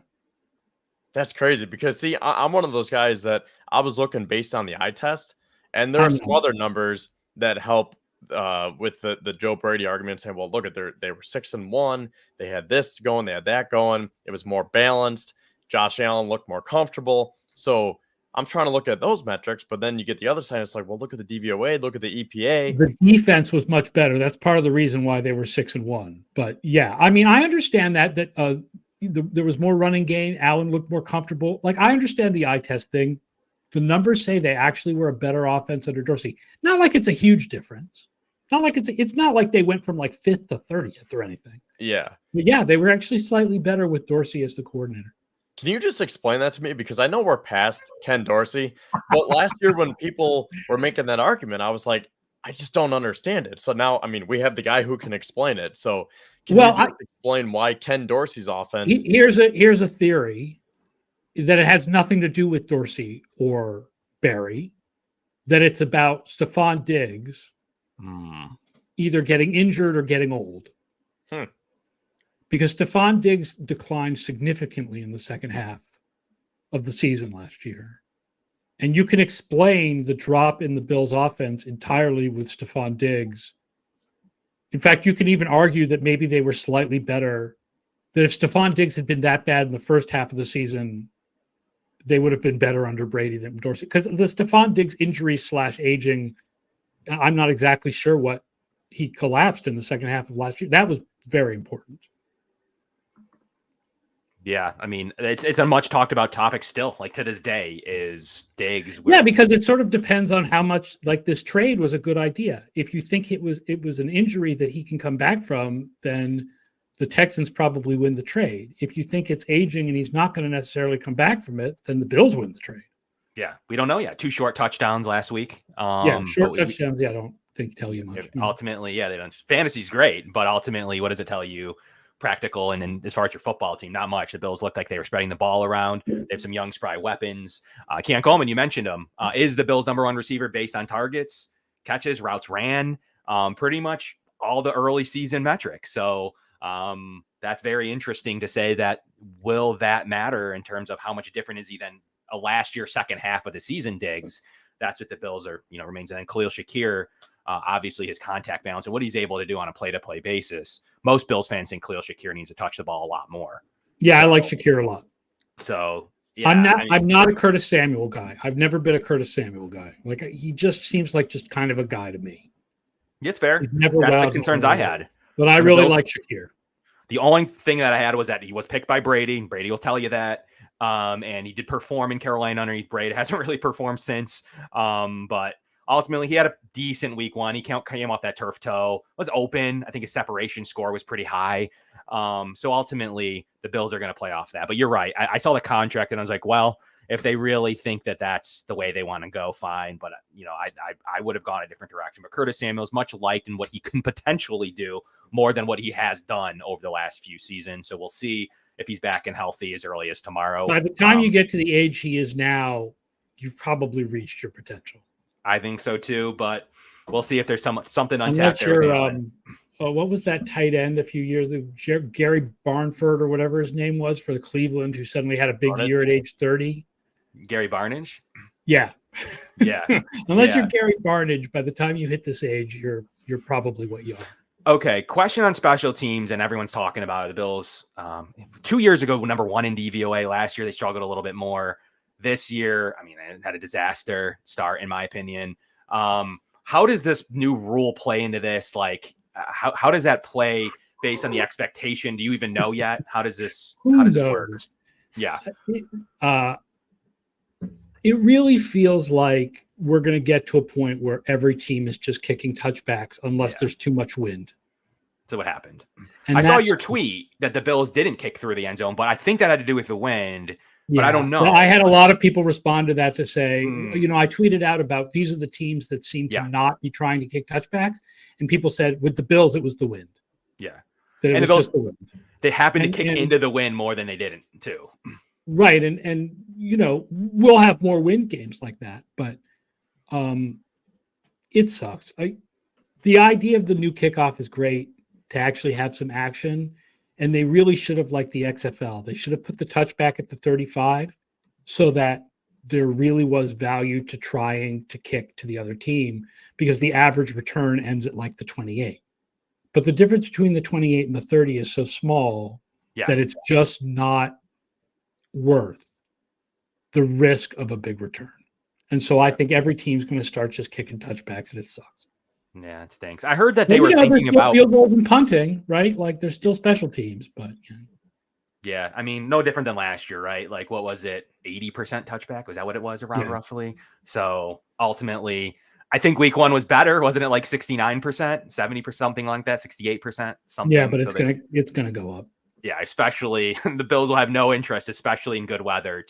Speaker 2: That's crazy because, see, I'm one of those guys that I was looking based on the eye test, and there are some other numbers that help with the Joe Brady argument, saying, well, look at they were 6-1. They had this going. They had that going. It was more balanced. Josh Allen looked more comfortable. So I'm trying to look at those metrics, but then you get the other side. It's like, well, look at the DVOA, look at the EPA.
Speaker 3: The defense was much better. That's part of the reason why they were 6-1. But yeah, I mean, I understand that there was more running game. Allen looked more comfortable. Like, I understand the eye test thing. The numbers say they actually were a better offense under Dorsey. Not like it's a huge difference. Not like it's not like they went from like 5th to 30th or anything.
Speaker 2: Yeah.
Speaker 3: But yeah, they were actually slightly better with Dorsey as the coordinator.
Speaker 2: Can you just explain that to me? Because I know we're past Ken Dorsey, but last year when people were making that argument, I was like, I just don't understand it. So now, I mean, we have the guy who can explain it. So can you just explain why Ken Dorsey's offense?
Speaker 3: Here's a theory that it has nothing to do with Dorsey or Barry, that it's about Stephon Diggs either getting injured or getting old. Because Stephon Diggs declined significantly in the second half of the season last year. And you can explain the drop in the Bills' offense entirely with Stephon Diggs. In fact, you can even argue that maybe they were slightly better, that if Stephon Diggs had been that bad in the first half of the season, they would have been better under Brady than Dorsey. Because the Stephon Diggs injury / aging, I'm not exactly sure what he collapsed in the second half of last year. That was very important.
Speaker 1: Yeah, I mean, it's a much talked about topic still, like to this day, is Diggs.
Speaker 3: Yeah, because it sort of depends on how much, like, this trade was a good idea. If you think it was an injury that he can come back from, then the Texans probably win the trade. If you think it's aging and he's not going to necessarily come back from it, then the Bills win the trade.
Speaker 1: Yeah, we don't know yet. 2 short touchdowns last week.
Speaker 3: Short touchdowns. I don't think tell you much.
Speaker 1: Ultimately, they don't. Fantasy's great, but ultimately, what does it tell you? Practical and as far as your football team, not much. The Bills looked like they were spreading the ball around. They have some young, spry weapons. Keon Coleman, you mentioned him, is the Bills' number 1 receiver based on targets, catches, routes ran, pretty much all the early season metrics. So that's very interesting to say that. Will that matter in terms of how much different is he than a last year second half of the season Diggs? That's what the Bills are, remains. And then Khalil Shakir, obviously his contact balance and what he's able to do on a play-to-play basis. Most Bills fans think Khalil Shakir needs to touch the ball a lot more.
Speaker 3: Yeah, I like Shakir a lot.
Speaker 1: So yeah,
Speaker 3: I'm not a Curtis Samuel guy. I've never been a Curtis Samuel guy. Like, he just seems like just kind of a guy to me.
Speaker 1: It's fair.
Speaker 3: That's
Speaker 1: the concerns I had.
Speaker 3: But I really like Shakir.
Speaker 1: The only thing that I had was that he was picked by Brady. Brady will tell you that. And he did perform in Carolina underneath Brady. Hasn't really performed since. But ultimately, he had a decent week 1. He came off that turf toe. Was open. I think his separation score was pretty high. So ultimately, the Bills are going to play off that. But you're right. I saw the contract and I was like, well, if they really think that that's the way they want to go, fine. But I would have gone a different direction. But Curtis Samuel's much liked in what he can potentially do more than what he has done over the last few seasons. So we'll see if he's back and healthy as early as tomorrow.
Speaker 3: By the time you get to the age he is now, you've probably reached your potential.
Speaker 1: I think so too, but we'll see if there's something
Speaker 3: Unless
Speaker 1: untapped
Speaker 3: you're, what was that tight end a few years ago? Gary Barnford or whatever his name was for the Cleveland, who suddenly had a big year at age 30.
Speaker 1: Gary Barnage?
Speaker 3: Yeah.
Speaker 1: Yeah.
Speaker 3: Unless you're Gary Barnage, by the time you hit this age, you're probably what you are.
Speaker 1: Okay, question on special teams, and everyone's talking about it. The Bills 2 years ago, number 1 in DVOA. Last year, they struggled a little bit more. This year, they had a disaster start, in my opinion. How does this new rule play into this? Like, how does that play based on the expectation? Do you even know yet? How does this work? Yeah.
Speaker 3: It really feels like we're going to get to a point where every team is just kicking touchbacks unless there's too much wind.
Speaker 1: So what happened?
Speaker 3: And
Speaker 1: I saw your tweet that the Bills didn't kick through the end zone, but I think that had to do with the wind. But I don't know.
Speaker 3: Well, I had a lot of people respond to that to say, I tweeted out about these are the teams that seem to not be trying to kick touchbacks. And people said with the Bills, it was the wind.
Speaker 1: Yeah.
Speaker 3: That it was just the wind.
Speaker 1: They happened to kick into the wind more than they didn't too.
Speaker 3: Right. And we'll have more wind games like that, but it sucks. The idea of the new kickoff is great to actually have some action. And they really should have, like the XFL, they should have put the touchback at the 35 so that there really was value to trying to kick to the other team, because the average return ends at like the 28. But the difference between the 28 and the 30 is so small that it's just not worth the risk of a big return. And so I think every team's going to start just kicking touchbacks, and it sucks.
Speaker 1: Yeah, it stinks. I heard that they were thinking about
Speaker 3: field goals and punting, right? Like, there's still special teams, but
Speaker 1: yeah, no different than last year, right? Like, what was it? 80% touchback? Was that what it was around roughly? So ultimately, I think week 1 was better, wasn't it? Like 69%, 70%, something like that, 68%, something.
Speaker 3: Yeah, but it's gonna go up.
Speaker 1: Yeah, especially the Bills will have no interest, especially in good weather.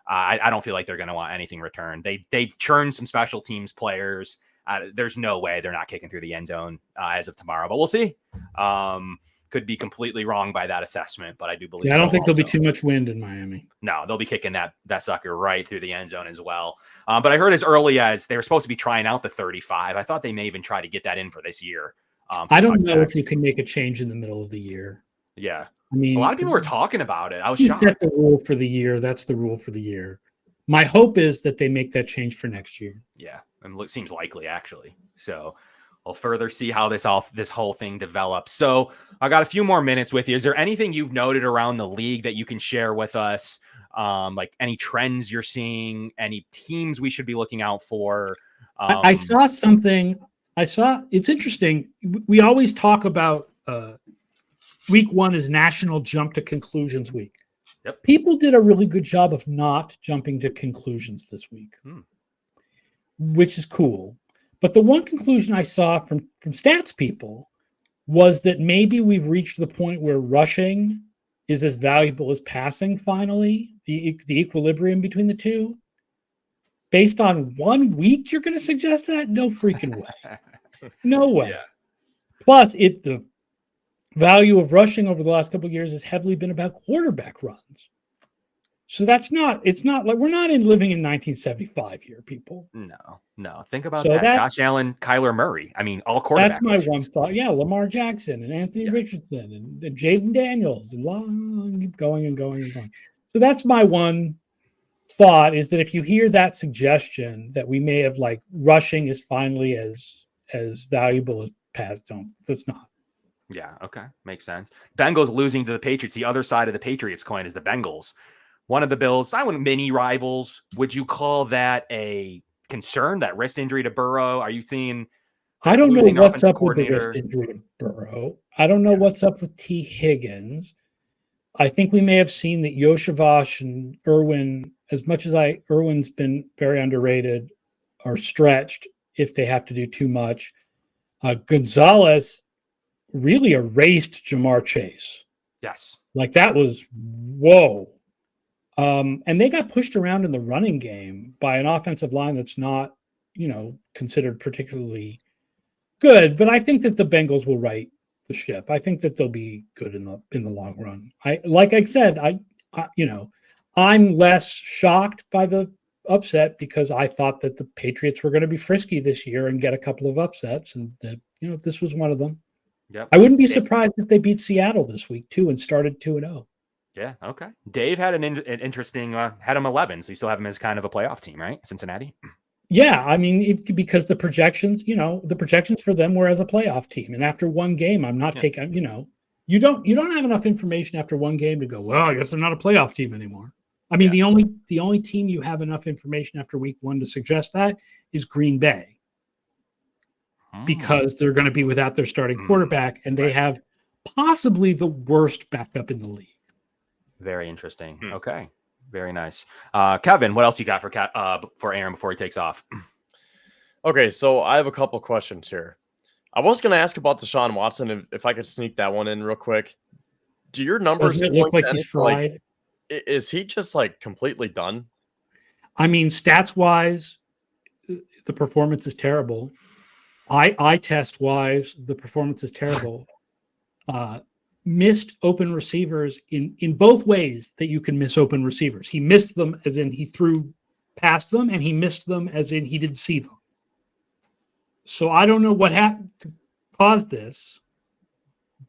Speaker 1: I don't feel like they're going to want anything returned. They've churned some special teams players. There's no way they're not kicking through the end zone as of tomorrow, but we'll see. Could be completely wrong by that assessment, but I do believe.
Speaker 3: Yeah, I don't think there'll be too much wind in Miami.
Speaker 1: No, they'll be kicking that sucker right through the end zone as well. But I heard as early as they were supposed to be trying out the 35. I thought they may even try to get that in for this year.
Speaker 3: I don't know if you can make a change in the middle of the year.
Speaker 1: Yeah.
Speaker 3: I mean,
Speaker 1: a lot of people were talking about it. I was shocked.
Speaker 3: Set the rule for the year. That's the rule for the year. My hope is that they make that change for next year.
Speaker 1: Yeah, and it seems likely actually. So we'll further see how this whole thing develops. So I got a few more minutes with you. Is there anything you've noted around the league that you can share with us? Like any trends you're seeing, any teams we should be looking out for?
Speaker 3: I saw something. It's interesting. We always talk about week 1 is National Jump to Conclusions Week.
Speaker 1: Yep.
Speaker 3: People did a really good job of not jumping to conclusions this week, which is cool. But the one conclusion I saw from stats people was that maybe we've reached the point where rushing is as valuable as passing finally, the equilibrium between the two. Based on 1 week, you're going to suggest that? No freaking way. No way.
Speaker 1: Yeah.
Speaker 3: Plus, the value of rushing over the last couple of years has heavily been about quarterback runs. So it's not like we're not living in 1975 here, people.
Speaker 1: No. Think about that. Josh Allen, Kyler Murray. I mean, all quarterbacks.
Speaker 3: That's my one thought. Yeah, Lamar Jackson and Anthony Richardson and Jaden Daniels and keep going and going and going. So that's my one thought, is that if you hear that suggestion that we may have like rushing is finally as valuable as pass, that's not.
Speaker 1: Yeah, okay. Makes sense. Bengals losing to the Patriots. The other side of the Patriots coin is the Bengals. One of the Bills, I wouldn't mini rivals. Would you call that a concern, that wrist injury to Burrow? Are you seeing?
Speaker 3: I don't know what's up with the wrist injury to Burrow. I don't know what's up with T. Higgins. I think we may have seen that Yoshavash and Irwin, as much as Irwin's been very underrated, are stretched if they have to do too much. Gonzalez really erased Jamar Chase.
Speaker 1: Yes.
Speaker 3: Like that was, whoa. And they got pushed around in the running game by an offensive line that's not, considered particularly good. But I think that the Bengals will right the ship. I think that they'll be good in the long run. I'm less shocked by the upset because I thought that the Patriots were going to be frisky this year and get a couple of upsets, and this was one of them.
Speaker 1: Yep.
Speaker 3: I wouldn't be surprised if they beat Seattle this week too and started 2-0.
Speaker 1: Yeah. Okay. Dave had an interesting, had him 11. So you still have him as kind of a playoff team, right? Cincinnati.
Speaker 3: Yeah. I mean, because the projections for them were as a playoff team. And after one game, I'm not taking, you don't have enough information after one game to go, well, I guess they're not a playoff team anymore. I mean, the only team you have enough information after week one to suggest that is Green Bay, because they're going to be without their starting quarterback and they have possibly the worst backup in the league.
Speaker 1: Very interesting. Okay. Very nice. Kevin, what else you got for Aaron before he takes off?
Speaker 2: Okay, so I have a couple questions here. I was going to ask about Deshaun Watson, if I could sneak that one in real quick. Do your numbers
Speaker 3: Doesn't it look like he's fried?
Speaker 2: Is he just like completely done?
Speaker 3: I mean, stats wise, the performance is terrible. Eye test wise, the performance is terrible. Missed open receivers in both ways that you can miss open receivers. He missed them as in he threw past them, and he missed them as in he didn't see them. So I don't know what happened to cause this,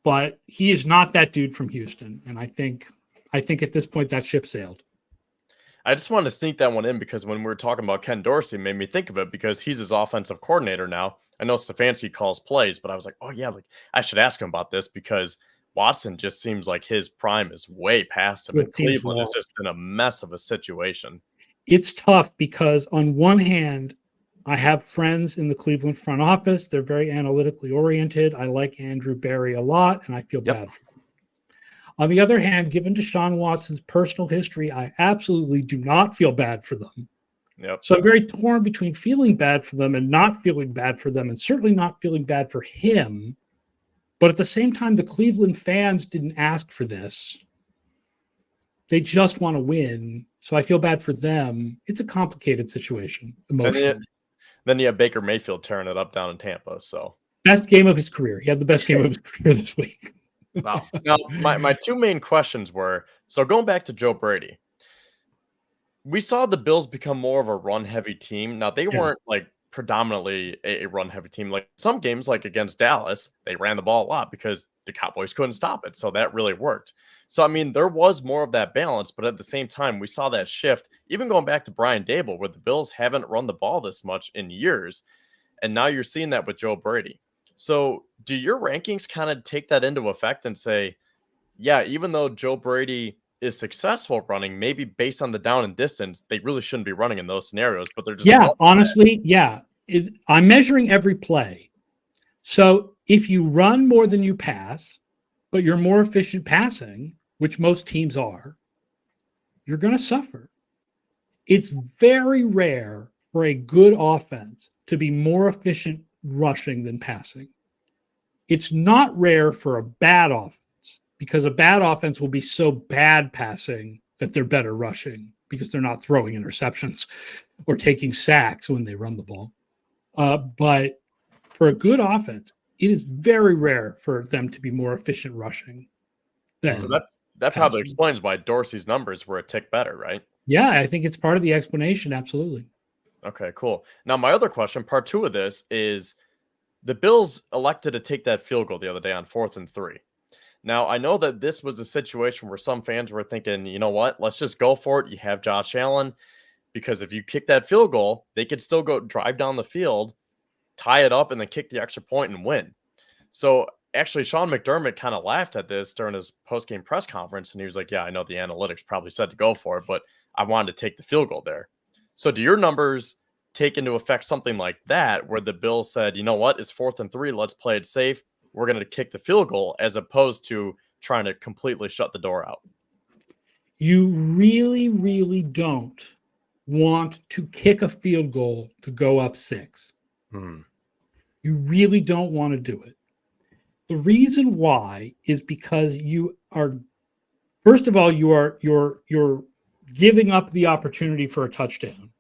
Speaker 3: but he is not that dude from Houston. And I think at this point that ship sailed.
Speaker 2: I just wanted to sneak that one in because when we were talking about Ken Dorsey, it made me think of it because he's his offensive coordinator now. I know Stefanski calls plays, but I was like, oh yeah, like I should ask him about this because Watson just seems like his prime is way past him. And Cleveland is just in a mess of a situation.
Speaker 3: It's tough because on one hand, I have friends in the Cleveland front office. They're very analytically oriented. I like Andrew Berry a lot, and I feel bad for them. On the other hand, given Deshaun Watson's personal history, I absolutely do not feel bad for them.
Speaker 2: Yep.
Speaker 3: So I'm very torn between feeling bad for them and not feeling bad for them, and certainly not feeling bad for him. But at the same time, the Cleveland fans didn't ask for this. They just want to win. So I feel bad for them. It's a complicated situation emotionally.
Speaker 2: Then you have Baker Mayfield tearing it up down in Tampa. So
Speaker 3: best game of his career. He had the best game of his career this week.
Speaker 2: Wow. Now, my two main questions were, so going back to Joe Brady, we saw the Bills become more of a run-heavy team. Now, they weren't like predominantly a run-heavy team. Like some games, like against Dallas, they ran the ball a lot because the Cowboys couldn't stop it. So that really worked. So, I mean, there was more of that balance, but at the same time, we saw that shift, even going back to Brian Dable, where the Bills haven't run the ball this much in years. And now you're seeing that with Joe Brady. So do your rankings kind of take that into effect and say, yeah, even though Joe Brady is successful running, maybe based on the down and distance, they really shouldn't be running in those scenarios, but they're just
Speaker 3: honestly, I'm measuring every play. So if you run more than you pass, but you're more efficient passing, which most teams are, you're going to suffer. It's very rare for a good offense to be more efficient rushing than passing. It's not rare for a bad offense, because a bad offense will be so bad passing that they're better rushing because they're not throwing interceptions or taking sacks when they run the ball. But for a good offense, it is very rare for them to be more efficient rushing.
Speaker 2: So that probably explains why Dorsey's numbers were a tick better, right?
Speaker 3: Yeah, I think it's part of the explanation. Absolutely.
Speaker 2: Okay, cool. Now, my other question, part 2 of this, is the Bills elected to take that field goal the other day on 4th and 3. Now, I know that this was a situation where some fans were thinking, you know what, let's just go for it. You have Josh Allen, because if you kick that field goal, they could still go drive down the field, tie it up, and then kick the extra point and win. So actually, Sean McDermott kind of laughed at this during his post-game press conference, and he was like, yeah, I know the analytics probably said to go for it, but I wanted to take the field goal there. So do your numbers take into effect something like that, where the Bills said, you know what, it's 4th and 3, let's play it safe, we're going to kick the field goal, as opposed to trying to completely shut the door out?
Speaker 3: You really, really don't want to kick a field goal to go up 6. You really don't want to do it. The reason why is because you are, first of all, you're giving up the opportunity for a touchdown.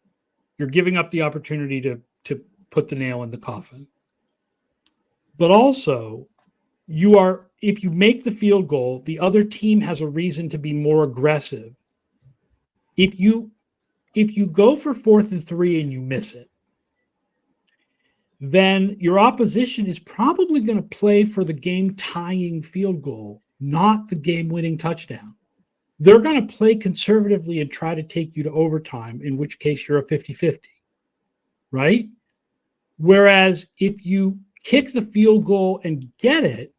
Speaker 3: You're giving up the opportunity to put the nail in the coffin. But also, if you make the field goal, the other team has a reason to be more aggressive. If you go for 4th and 3 and you miss it, then your opposition is probably going to play for the game-tying field goal, not the game-winning touchdown. They're going to play conservatively and try to take you to overtime, in which case you're a 50-50, right? Whereas if you kick the field goal and get it,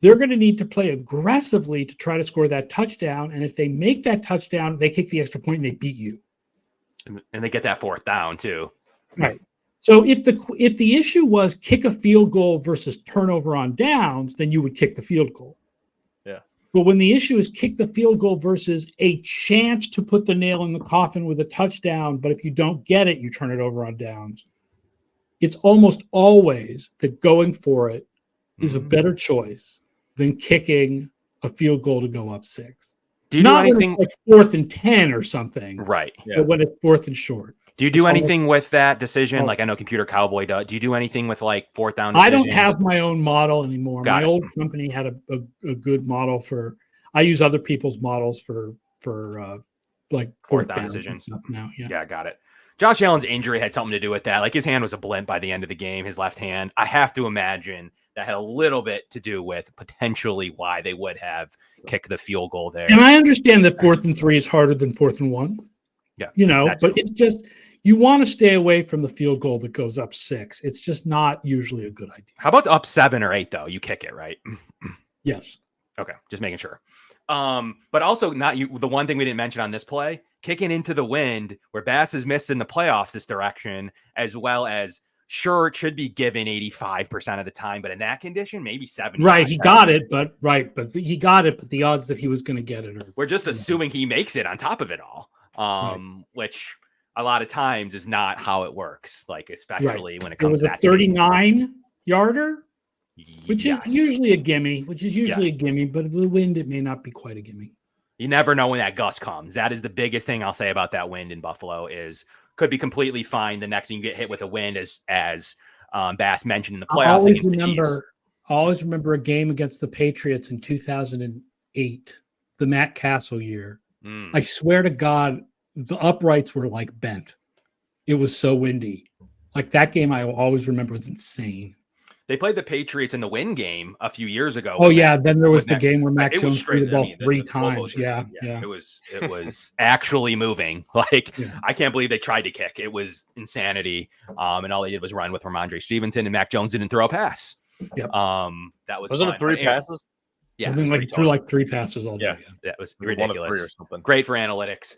Speaker 3: they're going to need to play aggressively to try to score that touchdown. And if they make that touchdown, they kick the extra point and they beat you.
Speaker 1: And they get that 4th down too.
Speaker 3: Right. So if the issue was kick a field goal versus turnover on downs, then you would kick the field goal.
Speaker 2: Yeah.
Speaker 3: But when the issue is kick the field goal versus a chance to put the nail in the coffin with a touchdown, but if you don't get it, you turn it over on downs. It's almost always that going for it is a better choice than kicking a field goal to go up 6.
Speaker 1: Do you
Speaker 3: Not
Speaker 1: do anything
Speaker 3: when it's like 4th and 10 or something,
Speaker 1: right?
Speaker 3: Yeah. But when it's 4th and short.
Speaker 1: Do you do anything with that decision? Like I know Computer Cowboy does. Do you do anything with like 4th down decisions?
Speaker 3: I don't have my own model anymore. My old company had a good model for. I use other people's models for like
Speaker 1: 4th down decisions
Speaker 3: stuff now.
Speaker 1: Yeah, got it. Josh Allen's injury had something to do with that. Like his hand was a blimp by the end of the game, his left hand. I have to imagine that had a little bit to do with potentially why they would have kicked the field goal there.
Speaker 3: And I understand that 4th and 3 is harder than 4th and 1.
Speaker 1: Yeah.
Speaker 3: But it's just, you want to stay away from the field goal that goes up 6. It's just not usually a good idea.
Speaker 1: How about up 7 or 8 though? You kick it, right?
Speaker 3: Yes.
Speaker 1: Okay. Just making sure. But also the one thing we didn't mention on this play, kicking into the wind where Bass has missed in the playoffs this direction, as well as sure it should be given 85% of the time, but in that condition, maybe 70.
Speaker 3: Right. He got it, but he got it, but the odds that he was going to get it we're
Speaker 1: just assuming he makes it on top of it all. Which a lot of times is not how it works. Like, especially when it comes to that
Speaker 3: 39 yarder, which is usually a gimme, but the wind, it may not be quite a gimme.
Speaker 1: You never know when that gust comes. That is the biggest thing I'll say about that wind in Buffalo is could be completely fine the next thing you get hit with a wind, as Bass mentioned in the playoffs against the Chiefs.
Speaker 3: I always remember a game against the Patriots in 2008, the Matt Castle year. I swear to God, the uprights were like bent. It was so windy. Like that game, I always remember was insane.
Speaker 1: They played the Patriots in the win game a few years ago.
Speaker 3: Oh yeah, then there was the game where Mac Jones threw the ball 3 times. Yeah.
Speaker 1: It was actually moving. Like I can't believe they tried to kick. It was insanity. And all they did was run with Ramondre Stevenson, and Mac Jones didn't throw a pass.
Speaker 3: Yep.
Speaker 1: That was
Speaker 2: it 3 passes?
Speaker 1: Yeah,
Speaker 3: threw like 3 passes all day.
Speaker 1: Yeah, that was ridiculous.
Speaker 2: 1 of 3 or something.
Speaker 1: Great for analytics.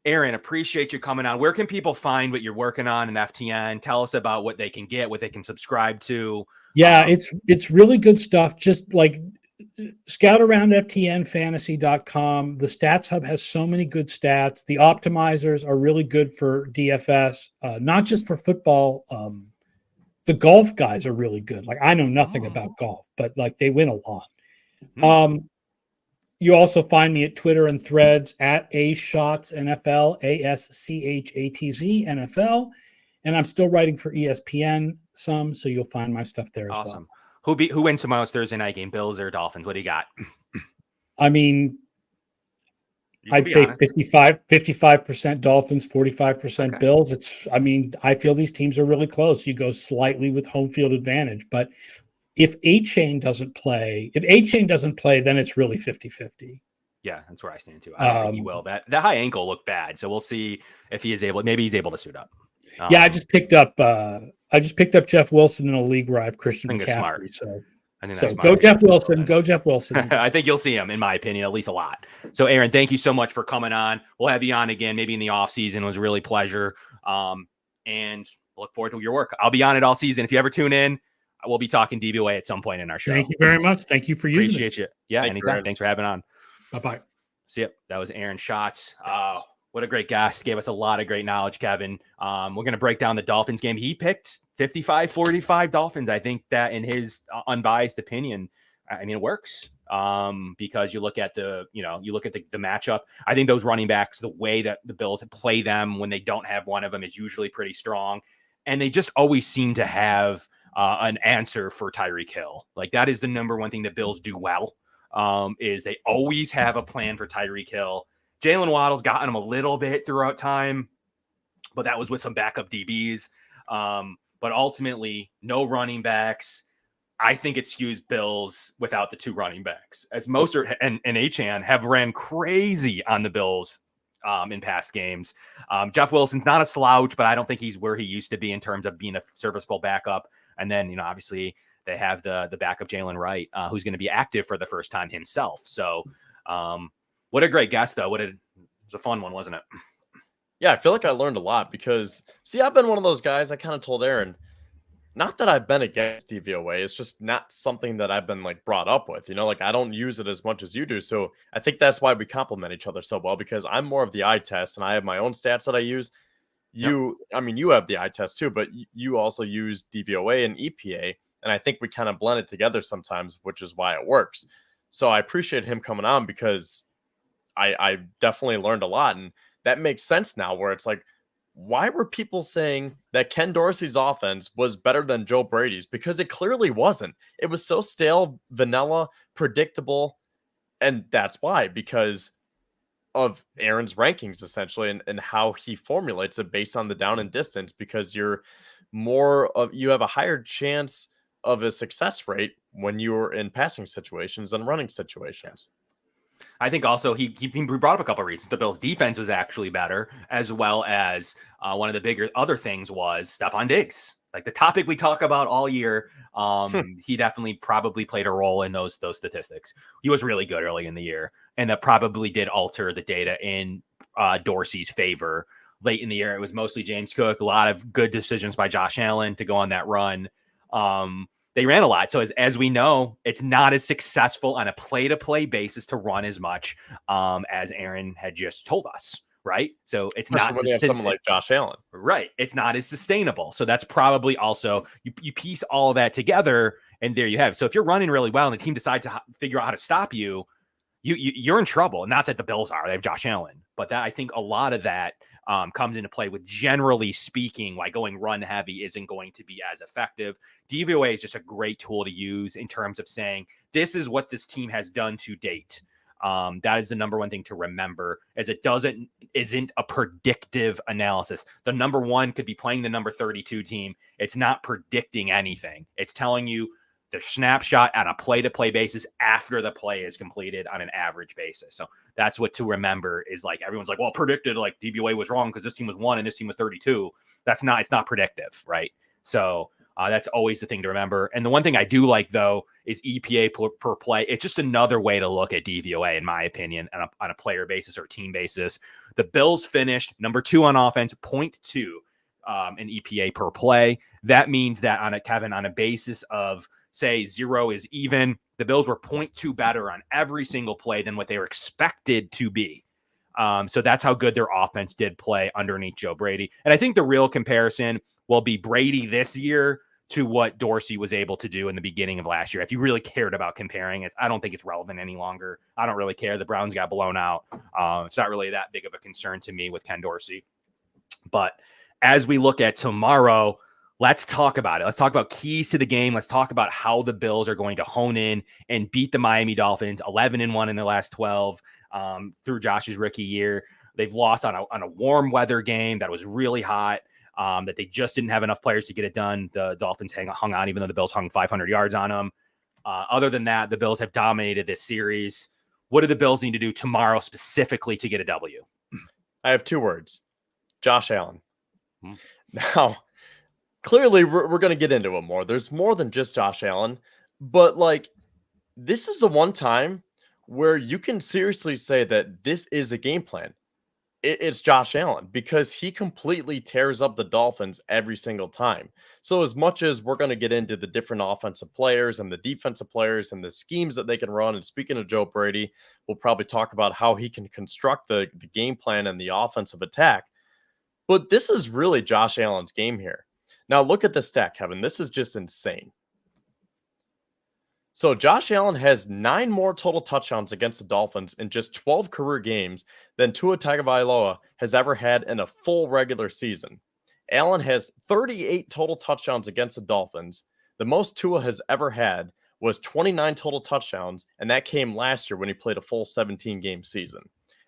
Speaker 1: Aaron, appreciate you coming on. Where can people find what you're working on in FTN? Tell us about what they can get, what they can subscribe to.
Speaker 3: Yeah, it's really good stuff. Just like scout around FTNFantasy.com. The Stats Hub has so many good stats. The optimizers are really good for DFS, not just for football. The golf guys are really good. Like, I know nothing about golf, but like they win a lot. You also find me at Twitter and Threads at Ashots NFL, ASCHATZ NFL, and I'm still writing for ESPN some, so you'll find my stuff there as well.
Speaker 1: Who wins tomorrow's Thursday night game, Bills or Dolphins? What do you got?
Speaker 3: I mean, I'd say 55% Dolphins, 45% Bills. I feel these teams are really close. You go slightly with home field advantage, but if A-Chain doesn't play, then it's really 50-50.
Speaker 1: Yeah, that's where I stand too. I don't think he will. That high ankle looked bad, so we'll see if he is able. Maybe he's able to suit up.
Speaker 3: I just picked up Jeff Wilson in a league where I have Christian McCaffrey. So go Jeff Wilson. Go Jeff Wilson.
Speaker 1: I think you'll see him, in my opinion, at least a lot. So, Aaron, thank you so much for coming on. We'll have you on again, maybe in the off season. It was really a pleasure, and look forward to your work. I'll be on it all season. If you ever tune in, we'll be talking DVOA at some point in our show.
Speaker 3: Thank you very much. Thank you for using
Speaker 1: Appreciate you. Yeah, anytime. Thanks for having on.
Speaker 3: Bye-bye.
Speaker 1: See ya. That was Aaron Schatz. What a great guest. Gave us a lot of great knowledge, Kevin. We're going to break down the Dolphins game. He picked 55-45 Dolphins. I think that, in his unbiased opinion, it works. Because you look at the matchup. I think those running backs, the way that the Bills play them when they don't have one of them, is usually pretty strong. And they just always seem to have an answer for Tyreek Hill. Like, that is the number one thing that Bills do well, is they always have a plan for Tyreek Hill. Jalen Waddle's gotten him a little bit throughout time, but that was with some backup DBs. But ultimately, no running backs. I think it skews Bills without the two running backs, as Mostert and Achane have ran crazy on the Bills in past games. Jeff Wilson's not a slouch, but I don't think he's where he used to be in terms of being a serviceable backup. And then, obviously they have the backup Jalen Wright, who's going to be active for the first time himself. So what a great guest, though. It was a fun one, wasn't it?
Speaker 2: Yeah, I feel like I learned a lot because, I've been one of those guys. I kind of told Aaron, not that I've been against DVOA. It's just not something that I've been brought up with, I don't use it as much as you do. So I think that's why we complement each other so well, because I'm more of the eye test and I have my own stats that I use. You have the eye test too, but you also use DVOA and EPA. And I think we kind of blend it together sometimes, which is why it works. So I appreciate him coming on because I definitely learned a lot. And that makes sense now, where it's like, why were people saying that Ken Dorsey's offense was better than Joe Brady's? Because it clearly wasn't. It was so stale, vanilla, predictable. And that's why, because of Aaron's rankings, essentially, and how he formulates it based on the down and distance, because you have a higher chance of a success rate when you're in passing situations than running situations.
Speaker 1: I think also he brought up a couple of reasons. The Bills' defense was actually better, as well as one of the bigger other things was Stephon Diggs. Like the topic we talk about all year, he definitely probably played a role in those statistics. He was really good early in the year, and that probably did alter the data in Dorsey's favor late in the year. It was mostly James Cook, a lot of good decisions by Josh Allen to go on that run. They ran a lot. So as we know, it's not as successful on a play-to-play basis to run as much as Aaron had just told us, right? So it's
Speaker 2: especially
Speaker 1: not
Speaker 2: when you have someone like Josh Allen.
Speaker 1: Right. It's not as sustainable. So that's probably also, you piece all of that together, and there you have it. So if you're running really well and the team decides to figure out how to stop you, you're in trouble. Not that the Bills are. They have Josh Allen. But that, I think a lot of that comes into play with, generally speaking, like going run heavy isn't going to be as effective. DVOA is just a great tool to use in terms of saying, this is what this team has done to date. That is the number one thing to remember, as it isn't a predictive analysis. The number one could be playing the number 32 team. It's not predicting anything. It's telling you the snapshot on a play-to-play basis after the play is completed on an average basis. So that's what to remember is, like, everyone's like, well, predicted, like DVOA was wrong because this team was 1 and this team was 32. It's not predictive, right? So that's always the thing to remember. And the one thing I do like, though, is EPA per play. It's just another way to look at DVOA, in my opinion, on a player basis or team basis. The Bills finished number 2 on offense, 0.2 in EPA per play. That means that on a basis of say 0 is even. The Bills were 0.2 better on every single play than what they were expected to be. So that's how good their offense did play underneath Joe Brady. And I think the real comparison will be Brady this year to what Dorsey was able to do in the beginning of last year. If you really cared about comparing it, I don't think it's relevant any longer. I don't really care. The Browns got blown out. It's not really that big of a concern to me with Ken Dorsey. But as we look at tomorrow, let's talk about it. Let's talk about keys to the game. Let's talk about how the Bills are going to hone in and beat the Miami Dolphins 11-1 in their last 12 through Josh's rookie year. They've lost on a warm weather game that was really hot. That they just didn't have enough players to get it done. The Dolphins hung on, even though the Bills hung 500 yards on them. Other than that, the Bills have dominated this series. What do the Bills need to do tomorrow specifically to get a W?
Speaker 2: I have 2 words. Josh Allen. Now, clearly, we're going to get into it more. There's more than just Josh Allen. But, this is the one time where you can seriously say that this is a game plan. It's Josh Allen, because he completely tears up the Dolphins every single time. So as much as we're going to get into the different offensive players and the defensive players and the schemes that they can run, and speaking of Joe Brady, we'll probably talk about how he can construct the game plan and the offensive attack. But this is really Josh Allen's game here. Now look at the stat, Kevin. This is just insane. So Josh Allen has 9 more total touchdowns against the Dolphins in just 12 career games than Tua Tagovailoa has ever had in a full regular season. Allen has 38 total touchdowns against the Dolphins. The most Tua has ever had was 29 total touchdowns, and that came last year when he played a full 17-game season.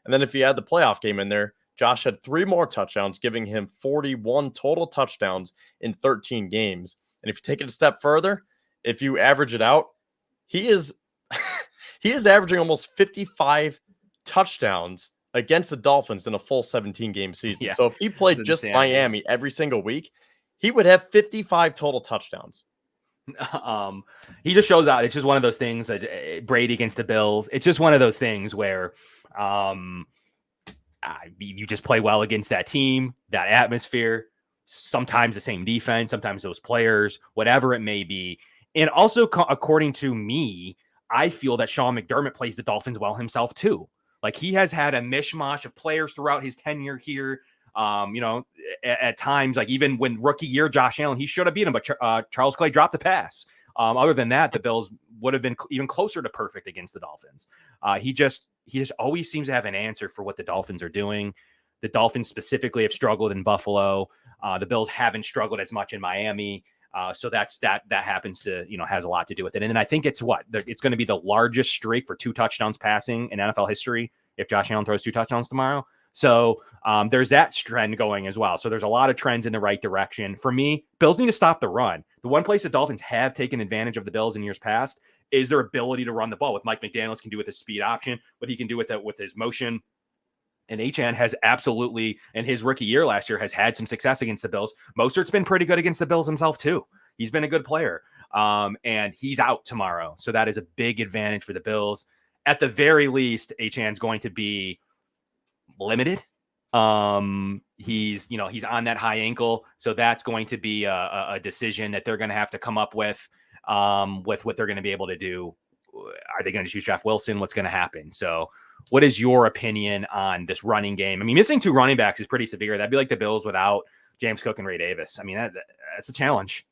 Speaker 2: And then if you add the playoff game in there, Josh had 3 more touchdowns, giving him 41 total touchdowns in 13 games. And if you take it a step further, if you average it out, he is averaging almost 55 touchdowns against the Dolphins in a full 17-game season. Yeah, so if he played just Miami every single week, he would have 55 total touchdowns.
Speaker 1: He just shows out. It's just one of those things. Brady against the Bills. It's just one of those things where you just play well against that team, that atmosphere, sometimes the same defense, sometimes those players, whatever it may be. And also, according to me, I feel that Sean McDermott plays the Dolphins well himself, too. He has had a mishmash of players throughout his tenure here. At times, even when rookie year, Josh Allen, he should have beat him, but Charles Clay dropped the pass. Other than that, the Bills would have been even closer to perfect against the Dolphins. He just always seems to have an answer for what the Dolphins are doing. The Dolphins specifically have struggled in Buffalo. The Bills haven't struggled as much in Miami. So that happens to, has a lot to do with it. And then I think it's going to be the largest streak for 2 touchdowns passing in NFL history if Josh Allen throws 2 touchdowns tomorrow. So there's that trend going as well. So there's a lot of trends in the right direction. For me, Bills need to stop the run. The one place the Dolphins have taken advantage of the Bills in years past is their ability to run the ball. With Mike McDaniels can do with his speed option, what he can do with his motion. And Achane has absolutely, in his rookie year last year, has had some success against the Bills. Mostert's been pretty good against the Bills himself, too. He's been a good player. And he's out tomorrow. So that is a big advantage for the Bills. At the very least, Achane's going to be limited. He's on that high ankle. So that's going to be a decision that they're going to have to come up with what they're going to be able to do. Are they going to choose Jeff Wilson? What's going to happen? So what is your opinion on this running game? I mean, missing 2 running backs is pretty severe. That'd be like the Bills without James Cook and Ray Davis. I mean, that's a challenge.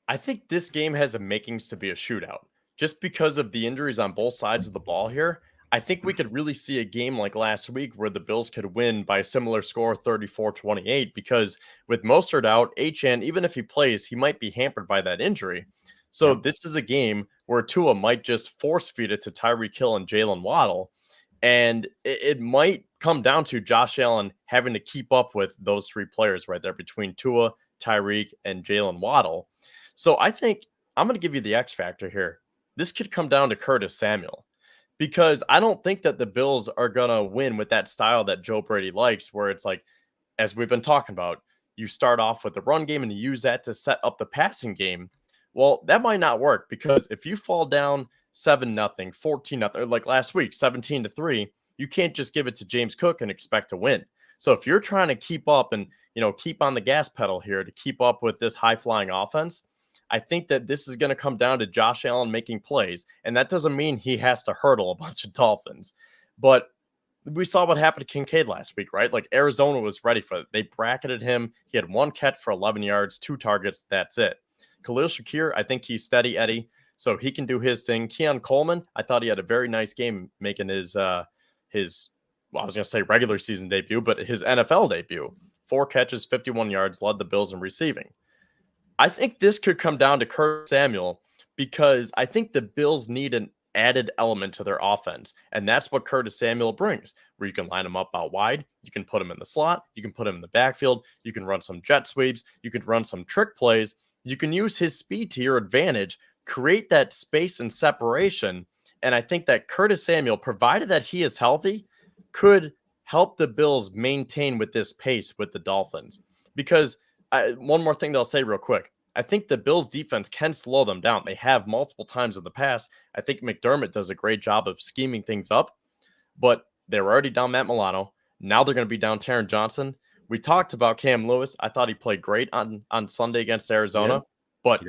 Speaker 2: I think this game has the makings to be a shootout just because of the injuries on both sides of the ball here. I think we could really see a game like last week where the Bills could win by a similar score, 34-28, because with Mostert out, Achane, even if he plays, he might be hampered by that injury. So this is a game where Tua might just force feed it to Tyreek Hill and Jalen Waddle. And it might come down to Josh Allen having to keep up with those 3 players right there between Tua, Tyreek, and Jalen Waddle. So I think I'm going to give you the X factor here. This could come down to Curtis Samuel, because I don't think that the Bills are going to win with that style that Joe Brady likes, where it's like, as we've been talking about, you start off with the run game and you use that to set up the passing game. Well, that might not work, because if you fall down 7-0, 14-0, like last week, 17-3, you can't just give it to James Cook and expect to win. So if you're trying to keep up and, keep on the gas pedal here to keep up with this high flying offense, I think that this is going to come down to Josh Allen making plays, and that doesn't mean he has to hurdle a bunch of Dolphins. But we saw what happened to Kincaid last week, right? Like Arizona was ready for it. They bracketed him. He had 1 catch for 11 yards, 2 targets. That's it. Khalil Shakir, I think he's steady Eddie, so he can do his thing. Keon Coleman, I thought he had a very nice game making his well, I was going to say regular season debut, but his NFL debut. 4 catches, 51 yards, led the Bills in receiving. I think this could come down to Curtis Samuel because I think the Bills need an added element to their offense. And that's what Curtis Samuel brings, where you can line him up out wide. You can put him in the slot. You can put him in the backfield. You can run some jet sweeps. You can run some trick plays. You can use his speed to your advantage, create that space and separation. And I think that Curtis Samuel, provided that he is healthy, could help the Bills maintain with this pace with the Dolphins. Because one more thing that I'll say real quick. I think the Bills defense can slow them down. They have multiple times in the past. I think McDermott does a great job of scheming things up, but they were already down Matt Milano. Now they're going to be down Taron Johnson. We talked about Cam Lewis. I thought he played great on Sunday against Arizona, but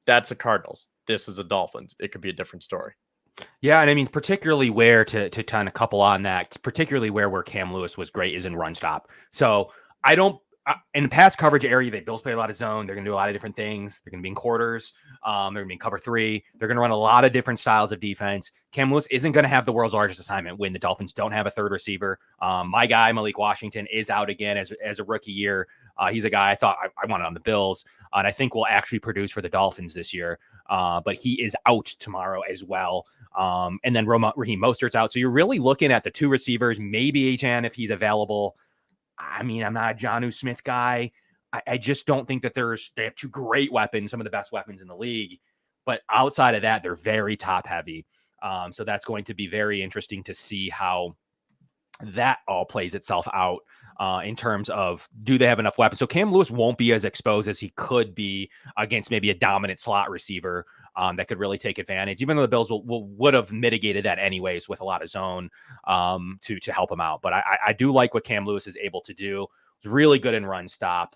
Speaker 2: that's a Cardinals. This is a Dolphins. It could be a different story.
Speaker 1: Yeah, and I mean, particularly where to kind of couple on that, particularly where Cam Lewis was great is in run stop. So I don't, in the pass coverage area, the Bills play a lot of zone. They're going to do a lot of different things. They're going to be in quarters. They're going to be in cover 3. They're going to run a lot of different styles of defense. Cam Lewis isn't going to have the world's largest assignment when the Dolphins don't have a third receiver. My guy, Malik Washington, is out again as a rookie year. He's a guy I thought I wanted on the Bills, and I think will actually produce for the Dolphins this year. But he is out tomorrow as well. And then Raheem Mostert's out. So you're really looking at the 2 receivers, maybe Achan if he's available. I mean, I'm not a Jonnu Smith guy. I just don't think that they have 2 great weapons, some of the best weapons in the league. But outside of that, they're very top heavy. So that's going to be very interesting to see how that all plays itself out in terms of, do they have enough weapons? So Cam Lewis won't be as exposed as he could be against maybe a dominant slot receiver that could really take advantage, even though the Bills would have mitigated that anyways with a lot of zone to help him out. But I do like what Cam Lewis is able to do. It's really good in run stop.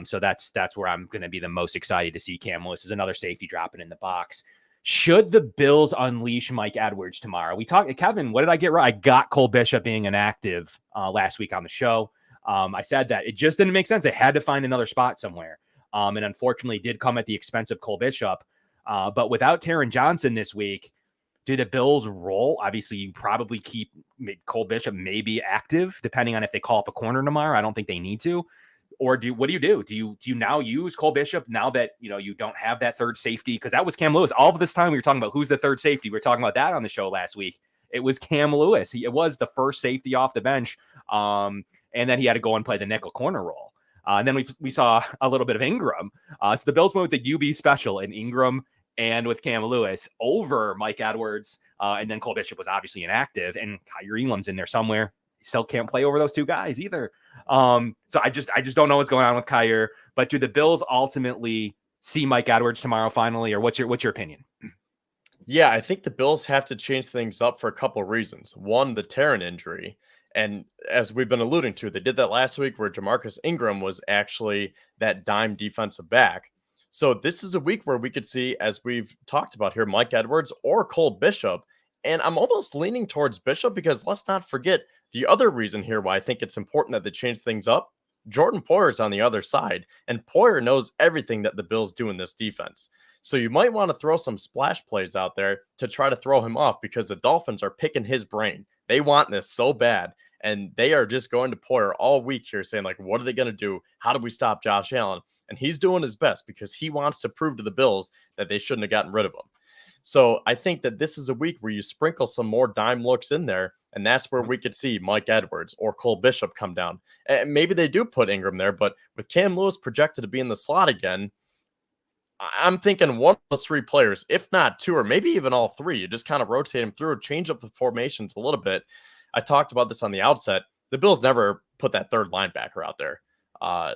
Speaker 1: So that's where I'm going to be the most excited to see Cam Lewis as another safety dropping in the box. Should the Bills unleash Mike Edwards tomorrow? We talked, Kevin, what did I get right? I got Cole Bishop being inactive last week on the show. I said that it just didn't make sense. They had to find another spot somewhere. And unfortunately did come at the expense of Cole Bishop. But without Taron Johnson this week, do the Bills roll? Obviously, you probably keep Cole Bishop maybe active, depending on if they call up a corner tomorrow. I don't think they need to. Or what do you do? Do you now use Cole Bishop now that you don't have that third safety? Because that was Cam Lewis. All of this time we were talking about who's the third safety. We were talking about that on the show last week. It was Cam Lewis. It was the first safety off the bench. And then he had to go and play the nickel corner role. And then we saw a little bit of Ingram. So the Bills went with the UB special in Ingram and with Cam Lewis over Mike Edwards. And then Cole Bishop was obviously inactive, and Kyrie Elam's in there somewhere. He still can't play over those 2 guys either. So I just don't know what's going on with Kyrie. But do the Bills ultimately see Mike Edwards tomorrow finally, or what's your opinion?
Speaker 2: Yeah, I think the Bills have to change things up for a couple of reasons. One, the Taron injury. And as we've been alluding to, they did that last week where Jamarcus Ingram was actually that dime defensive back. So this is a week where we could see, as we've talked about here, Mike Edwards or Cole Bishop. And I'm almost leaning towards Bishop because let's not forget the other reason here why I think it's important that they change things up. Jordan Poyer's on the other side, and Poyer knows everything that the Bills do in this defense. So you might want to throw some splash plays out there to try to throw him off because the Dolphins are picking his brain. They want this so bad, and they are just going to Poyer all week here saying, like, what are they going to do? How do we stop Josh Allen? And he's doing his best because he wants to prove to the Bills that they shouldn't have gotten rid of him. So I think that this is a week where you sprinkle some more dime looks in there, and that's where we could see Mike Edwards or Cole Bishop come down. And maybe they do put Ingram there, but with Cam Lewis projected to be in the slot again, I'm thinking 1 of those 3 players, if not 2, or maybe even all 3. You just kind of rotate them through, change up the formations a little bit. I talked about this on the outset. The Bills never put that third linebacker out there.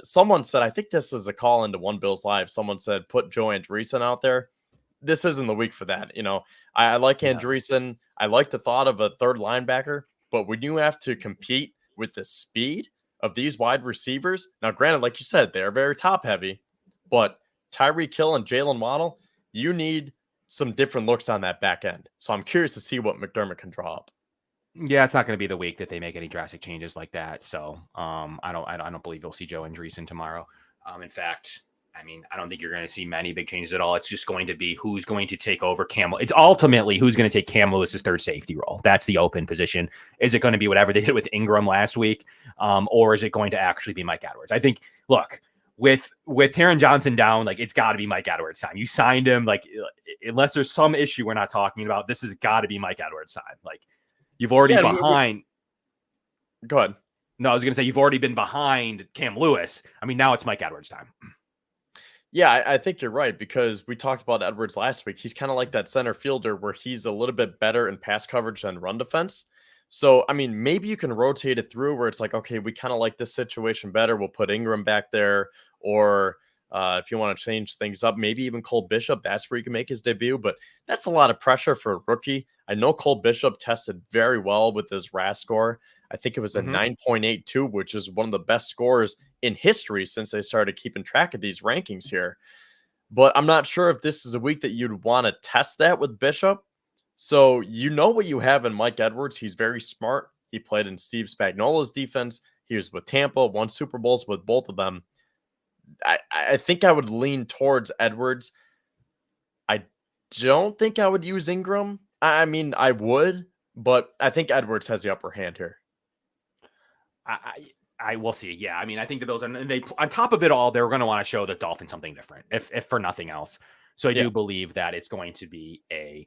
Speaker 2: Someone said, I think this is a call into One Bills Live. Someone said, put Joe Andreessen out there. This isn't the week for that. I like Andreessen. I like the thought of a third linebacker, but when you have to compete with the speed of these wide receivers, now granted, like you said, they're very top heavy, but Tyreek Hill and Jalen Waddle, you need some different looks on that back end. So I'm curious to see what McDermott can draw up.
Speaker 1: Yeah, it's not going to be the week that they make any drastic changes like that. So I don't believe you'll see Joe Andreessen tomorrow. In fact, I mean, I don't think you're going to see many big changes at all. It's just going to be who's going to take over Cam. It's ultimately who's going to take Cam Lewis's third safety role. That's the open position. Is it going to be whatever they did with Ingram last week, or is it going to actually be Mike Edwards? I think. Look, with Taron Johnson down, like it's got to be Mike Edwards' time. You signed him, like unless there's some issue we're not talking about. This has got to be Mike Edwards' time. Like you've already behind.
Speaker 2: Go ahead.
Speaker 1: No, I was going to say you've already been behind Cam Lewis. I mean, now it's Mike Edwards' time.
Speaker 2: Yeah, I think you're right because we talked about Edwards last week. He's kind of like that center fielder where he's a little bit better in pass coverage than run defense. So, I mean, maybe you can rotate it through where it's like, okay, we kind of like this situation better. We'll put Ingram back there. Or if you want to change things up, maybe even Cole Bishop. That's where you can make his debut. But that's a lot of pressure for a rookie. I know Cole Bishop tested very well with his RAS score. I think it was a 9.82, which is one of the best scores in history since they started keeping track of these rankings here. But I'm not sure if this is a week that you'd want to test that with Bishop. So you know what you have in Mike Edwards. He's very smart. He played in Steve Spagnuolo's defense. He was with Tampa, won Super Bowls with both of them. I think I would lean towards Edwards. I don't think I would use Ingram. I mean, I would, but I think Edwards has the upper hand here.
Speaker 1: I will see. Yeah. I mean, I think that those are, and they, on top of it all, they're going to want to show the Dolphins something different, if for nothing else. So I do believe that it's going to be a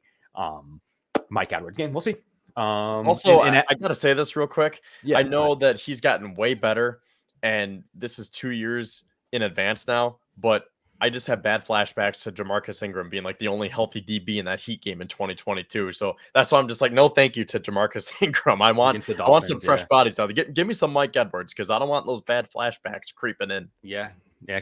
Speaker 1: Mike Edwards game. We'll see.
Speaker 2: Also, I got to say this real quick.
Speaker 1: Yeah,
Speaker 2: I know that he's gotten way better, and this is 2 years in advance now, but I just have bad flashbacks to Jamarcus Ingram being like the only healthy DB in that Heat game in 2022. So that's why I'm just like, no, thank you to Jamarcus Ingram. I want some fresh bodies out there. Give me some Mike Edwards because I don't want those bad flashbacks creeping in.
Speaker 1: Yeah.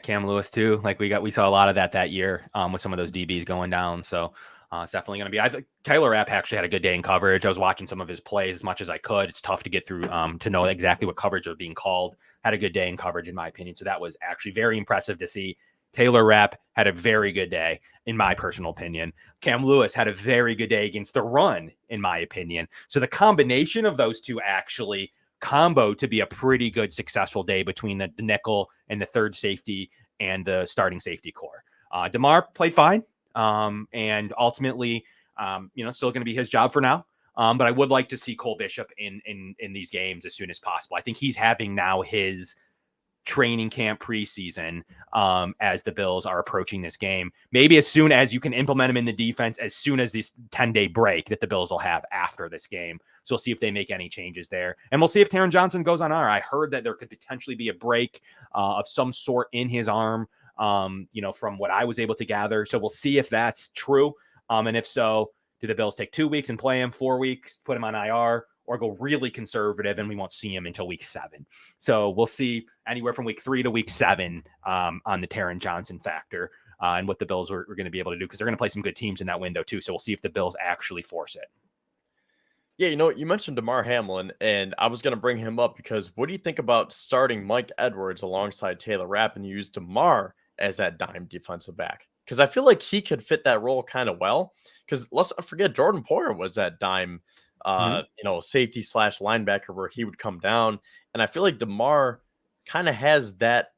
Speaker 1: Cam Lewis too. Like we saw a lot of that year with some of those DBs going down. So it's definitely going to be. I think Taylor Rapp actually had a good day in coverage. I was watching some of his plays as much as I could. It's tough to get through to know exactly what coverage are being called. Had a good day in coverage, in my opinion. So that was actually very impressive to see. Taylor Rapp had a very good day, in my personal opinion. Cam Lewis had a very good day against the run, in my opinion. So the combination of those two actually combo to be a pretty good, successful day between the nickel and the third safety and the starting safety core. DeMar played fine, and ultimately, still going to be his job for now. But I would like to see Cole Bishop in these games as soon as possible. I think he's having now his training camp preseason as the Bills are approaching this game. Maybe as soon as you can implement him in the defense, as soon as this 10-day break that the Bills will have after this game. So we'll see if they make any changes there. And we'll see if Taron Johnson goes on IR. I heard that there could potentially be a break of some sort in his arm, from what I was able to gather. So we'll see if that's true. And if so, do the Bills take 2 weeks and play him 4 weeks, put him on IR, or go really conservative and we won't see him until week 7. So we'll see anywhere from week 3 to week 7 on the Taron Johnson factor and what the Bills are going to be able to do, because they're going to play some good teams in that window too. So we'll see if the Bills actually force it.
Speaker 2: Yeah, you mentioned Damar Hamlin, and I was going to bring him up because what do you think about starting Mike Edwards alongside Taylor Rapp and use Damar as that dime defensive back? Because I feel like he could fit that role kind of well. Because let's not forget, Jordan Poyer was that dime safety / linebacker where he would come down. And I feel like DeMar kind of has that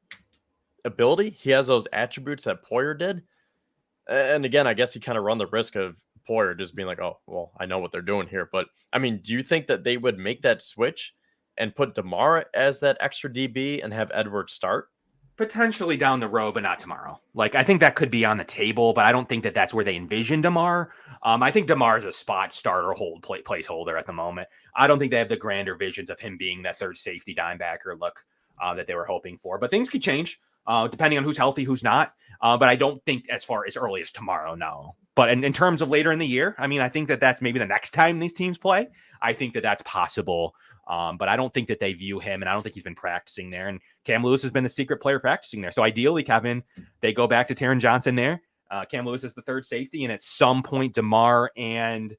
Speaker 2: ability. He has those attributes that Poyer did. And again, I guess he kind of run the risk of Poyer just being like, oh, well, I know what they're doing here. But I mean, do you think that they would make that switch and put DeMar as that extra DB and have Edwards start?
Speaker 1: Potentially down the road, but not tomorrow. Like, I think that could be on the table, but I don't think that that's where they envision DeMar. I think DeMar is a spot starter placeholder at the moment. I don't think they have the grander visions of him being that third safety dimebacker look that they were hoping for. But things could change depending on who's healthy, who's not. But I don't think as far as early as tomorrow, no. But in terms of later in the year, I mean, I think that that's maybe the next time these teams play. I think that that's possible. But I don't think that they view him, and I don't think he's been practicing there. And Cam Lewis has been the secret player practicing there. So ideally, Kevin, they go back to Taron Johnson there. Cam Lewis is the third safety, and at some point, DeMar and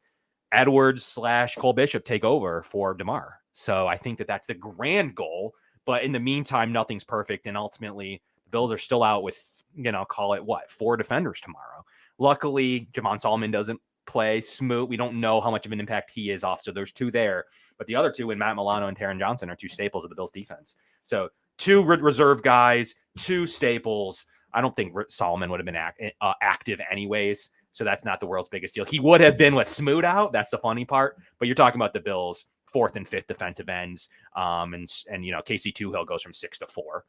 Speaker 1: Edwards / Cole Bishop take over for DeMar. So I think that that's the grand goal. But in the meantime, nothing's perfect, and ultimately, the Bills are still out with, call it 4 defenders tomorrow. Luckily, Javon Solomon doesn't play. Smoot, we don't know how much of an impact he is off. So there's 2 there. But the other 2, in Matt Milano and Taron Johnson, are 2 staples of the Bills defense. So 2 reserve guys, 2 staples. I don't think Solomon would have been active anyways. So that's not the world's biggest deal. He would have been with Smoot out. That's the funny part. But you're talking about the Bills' 4th and 5th defensive ends. And Casey Tuhill goes from 6 to 4.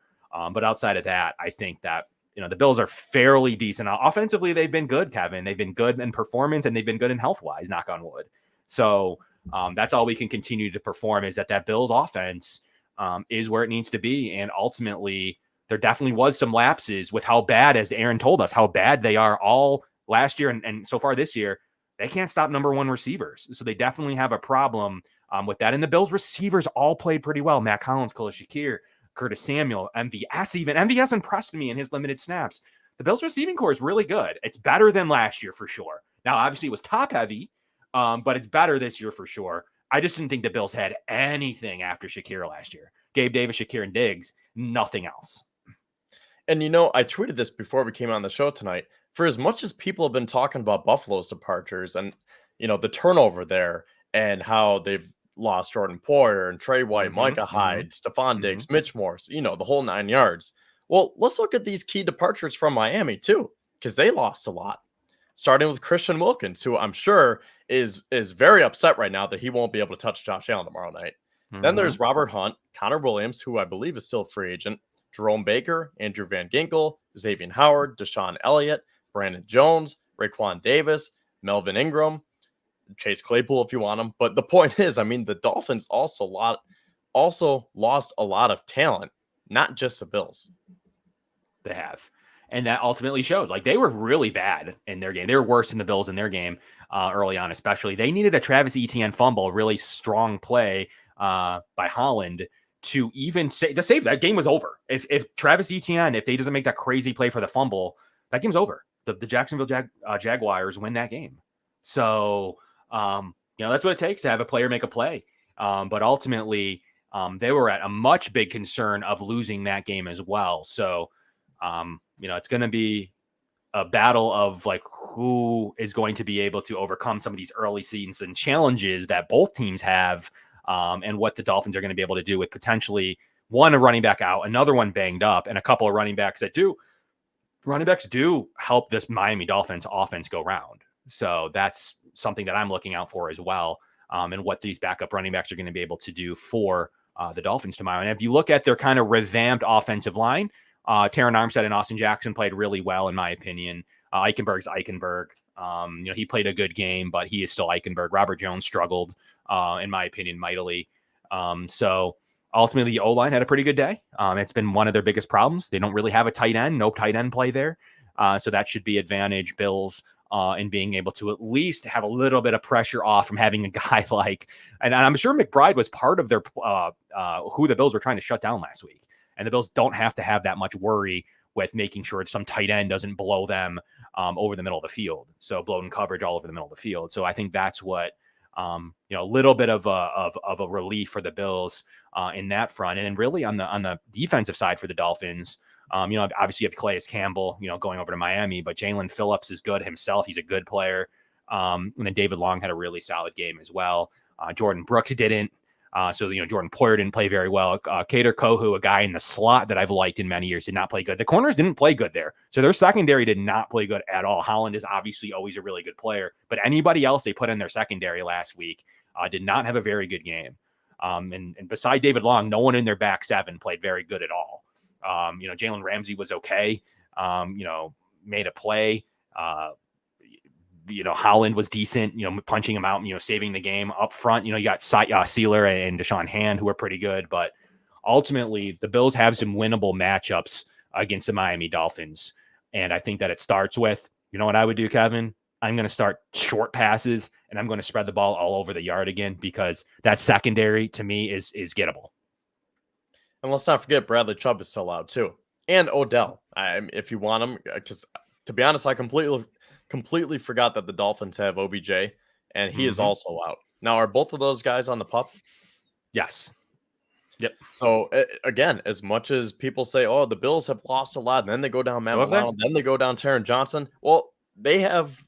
Speaker 1: But outside of that, I think that, the Bills are fairly decent. Offensively, they've been good, Kevin. They've been good in performance, and they've been good in health-wise, knock on wood. So that's all we can continue to perform, is that Bills offense is where it needs to be. And ultimately, there definitely was some lapses with how bad, as Aaron told us, how bad they are all last year and so far this year. They can't stop number 1 receivers. So they definitely have a problem with that. And the Bills receivers all played pretty well. Matt Collins, Khalil Shakir, Curtis Samuel, MVS even. MVS impressed me in his limited snaps. The Bills receiving core is really good. It's better than last year for sure. Now, obviously, it was top heavy, but it's better this year for sure. I just didn't think the Bills had anything after Shakir last year. Gabe Davis, Shakir, and Diggs, nothing else.
Speaker 2: And, I tweeted this before we came on the show tonight. For as much as people have been talking about Buffalo's departures and, the turnover there and how they've lost Jordan Poyer and Trey White, Micah Hyde, Stephon Diggs, Mitch Morse, the whole 9 yards. Well, let's look at these key departures from Miami too, because they lost a lot. Starting with Christian Wilkins, who I'm sure is very upset right now that he won't be able to touch Josh Allen tomorrow night. Then there's Robert Hunt, Connor Williams, who I believe is still a free agent, Jerome Baker, Andrew Van Ginkel, Xavier Howard, Deshaun Elliott, Brandon Jones, Raekwon Davis, Melvin Ingram, Chase Claypool if you want him. But the point is, the Dolphins also lost a lot of talent, not just the Bills.
Speaker 1: They have. And that ultimately showed. Like, they were really bad in their game. They were worse than the Bills in their game early on, especially. They needed a Travis Etienne fumble, a really strong play by Holland to even save that. Game was over. If Travis Etienne, if they doesn't make that crazy play for the fumble, that game's over. The Jacksonville Jaguars win that game. So, that's what it takes to have a player make a play. But ultimately, they were at a much big concern of losing that game as well. So, it's going to be a battle of who is going to be able to overcome some of these early season challenges that both teams have, and what the Dolphins are going to be able to do with potentially a running back out, another one banged up, and a couple of running backs do help this Miami Dolphins offense go round. So that's something that I'm looking out for as well, and what these backup running backs are going to be able to do for the Dolphins tomorrow. And if you look at their kind of revamped offensive line, Taron Armstead and Austin Jackson played really well, in my opinion. Eichenberg's Eichenberg. He played a good game, but he is still Eichenberg. Robert Jones struggled, in my opinion, mightily. So ultimately, the O-line had a pretty good day. It's been one of their biggest problems. They don't really have a tight end, no tight end play there. So that should be advantage Bills in being able to at least have a little bit of pressure off from having a guy and I'm sure McBride was part of their who the Bills were trying to shut down last week. And the Bills don't have to have that much worry with making sure some tight end doesn't blow them over the middle of the field. So blown coverage all over the middle of the field. So I think that's what, a little bit of a relief for the Bills in that front. And then really on the defensive side for the Dolphins, obviously you have Calais Campbell, going over to Miami, but Jalen Phillips is good himself. He's a good player. And then David Long had a really solid game as well. Jordan Brooks didn't. So Jordan Poyer didn't play very well. Kader Kohu, a guy in the slot that I've liked in many years, did not play good. The corners didn't play good there. So their secondary did not play good at all. Holland is obviously always a really good player, but anybody else they put in their secondary last week did not have a very good game. And beside David Long, no one in their back seven played very good at all. Jalen Ramsey was okay. Made a play. Holland was decent, punching him out, saving the game up front. You got Sealer and Deshaun Hand, who are pretty good, but ultimately the Bills have some winnable matchups against the Miami Dolphins. And I think that it starts with, what I would do, Kevin? I'm going to start short passes and I'm going to spread the ball all over the yard again, because that secondary to me is gettable.
Speaker 2: And let's not forget Bradley Chubb is still out too. And Odell, if you want him, because to be honest, I completely forgot that the Dolphins have OBJ, and he is also out. Now, are both of those guys on the PUP?
Speaker 1: Yes. Yep.
Speaker 2: So again, as much as people say, oh, the Bills have lost a lot, and then they go down Matt Milano, then they go down Taron Johnson. Well, they have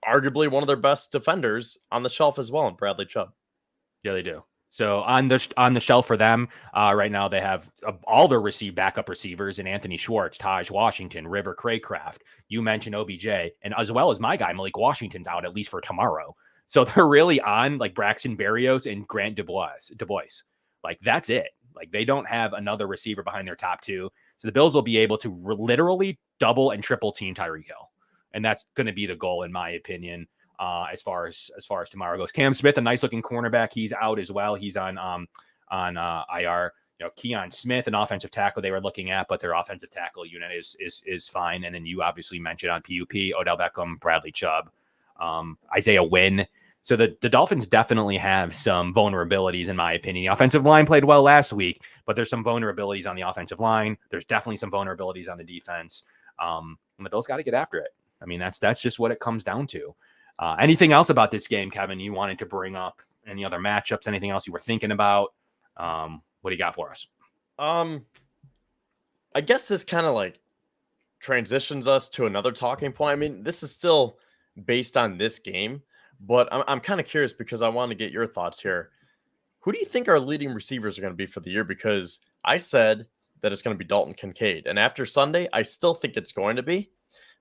Speaker 2: arguably one of their best defenders on the shelf as well in Bradley Chubb.
Speaker 1: Yeah, they do. So on the shelf for them right now, they have all their backup receivers in Anthony Schwartz, Taj Washington, River Craycraft. You mentioned OBJ, and as well as my guy Malik Washington's out at least for tomorrow. So they're really on like Braxton Berrios and Grant Dubois. Like that's it. Like they don't have another receiver behind their top two. So the Bills will be able to literally double and triple team Tyreek Hill, and that's going to be the goal in my opinion. As far as tomorrow goes, Cam Smith, a nice looking cornerback, he's out as well. He's on IR. You know, Keon Smith, an offensive tackle they were looking at, but their offensive tackle unit is fine. And then you obviously mentioned on PUP, Odell Beckham, Bradley Chubb, Isaiah Wynn. So the Dolphins definitely have some vulnerabilities, in my opinion. The offensive line played well last week, but there's some vulnerabilities on the offensive line. There's definitely some vulnerabilities on the defense. And the Bills got to get after it. I mean, that's just what it comes down to. Anything else about this game, Kevin, you wanted to bring up? Any other matchups? Anything else you were thinking about? What do you got for us?
Speaker 2: I guess this kind of like transitions us to another talking point. I mean, this is still based on this game, but I'm kind of curious because I want to get your thoughts here. Who do you think our leading receivers are going to be for the year? Because I said that it's going to be Dalton Kincaid, and after Sunday, I still think it's going to be.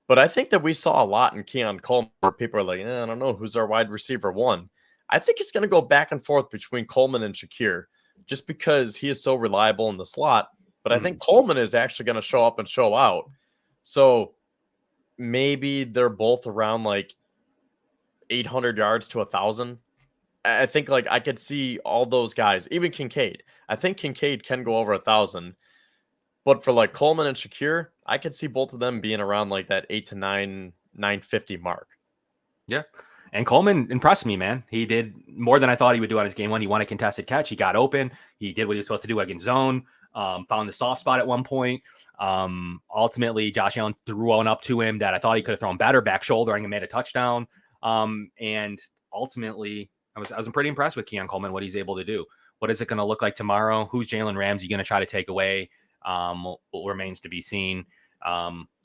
Speaker 2: But I think that we saw a lot in Keon Coleman where people are like, I don't know, who's our wide receiver one? I think it's going to go back and forth between Coleman and Shakir just because he is so reliable in the slot. But I think Coleman is actually going to show up and show out. So maybe they're both around like 800 yards to 1,000. I think like I could see all those guys, even Kincaid. I think Kincaid can go over 1,000. But for like Coleman and Shakir, I could see both of them being around like that 8 to 950 mark.
Speaker 1: Yeah. And Coleman impressed me, man. He did more than I thought he would do on his game one. He won a contested catch. He got open. He did what he was supposed to do against zone. Found the soft spot at one point. Ultimately, Josh Allen threw one up to him that I thought he could have thrown better, back shouldering and made a touchdown. And ultimately, I was pretty impressed with Keon Coleman, what he's able to do. What is it going to look like tomorrow? Who's Jalen Ramsey going to try to take away? Remains to be seen.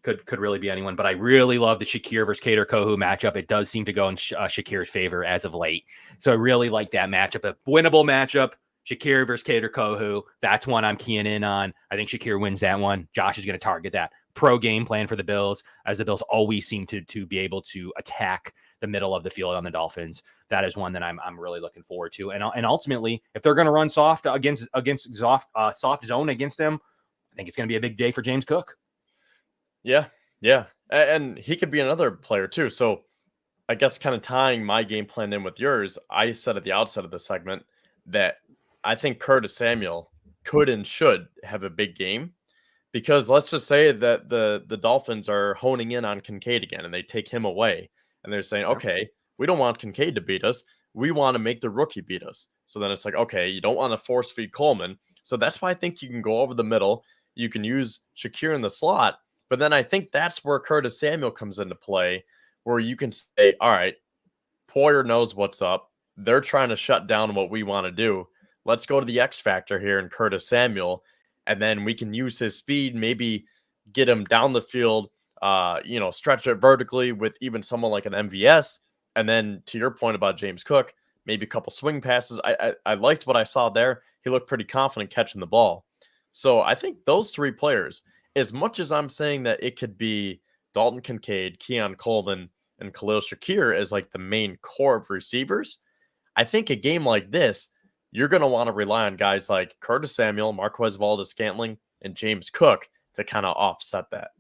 Speaker 1: Could really be anyone, but I really love the Shakir versus Kader Kohu matchup. It does seem to go in Shakir's favor as of late. So I really like that matchup, a winnable matchup. Shakir versus Kader Kohu. That's one I'm keying in on. I think Shakir wins that one. Josh is going to target that. Pro game plan for the Bills, as the Bills always seem to be able to attack the middle of the field on the Dolphins. That is one that I'm really looking forward to. And ultimately, if they're going to run soft against soft zone against them, I think it's going to be a big day for James Cook.
Speaker 2: Yeah. And he could be another player too. So I guess kind of tying my game plan in with yours, I said at the outset of the segment that I think Curtis Samuel could and should have a big game because let's just say that the Dolphins are honing in on Kincaid again and they take him away and they're saying, okay, we don't want Kincaid to beat us. We want to make the rookie beat us. So then it's like, okay, you don't want to force feed Coleman. So that's why I think you can go over the middle. You can use Shakir in the slot, but then I think that's where Curtis Samuel comes into play, where you can say, all right, Poyer knows what's up. They're trying to shut down what we want to do. Let's go to the X factor here in Curtis Samuel, and then we can use his speed, maybe get him down the field, stretch it vertically with even someone like an MVS. And then to your point about James Cook, maybe a couple swing passes. I liked what I saw there. He looked pretty confident catching the ball. So I think those three players, as much as I'm saying that it could be Dalton Kincaid, Keon Coleman, and Khalil Shakir as like the main core of receivers, I think a game like this, you're going to want to rely on guys like Curtis Samuel, Marquez Valdes-Scantling, and James Cook to kind of offset that.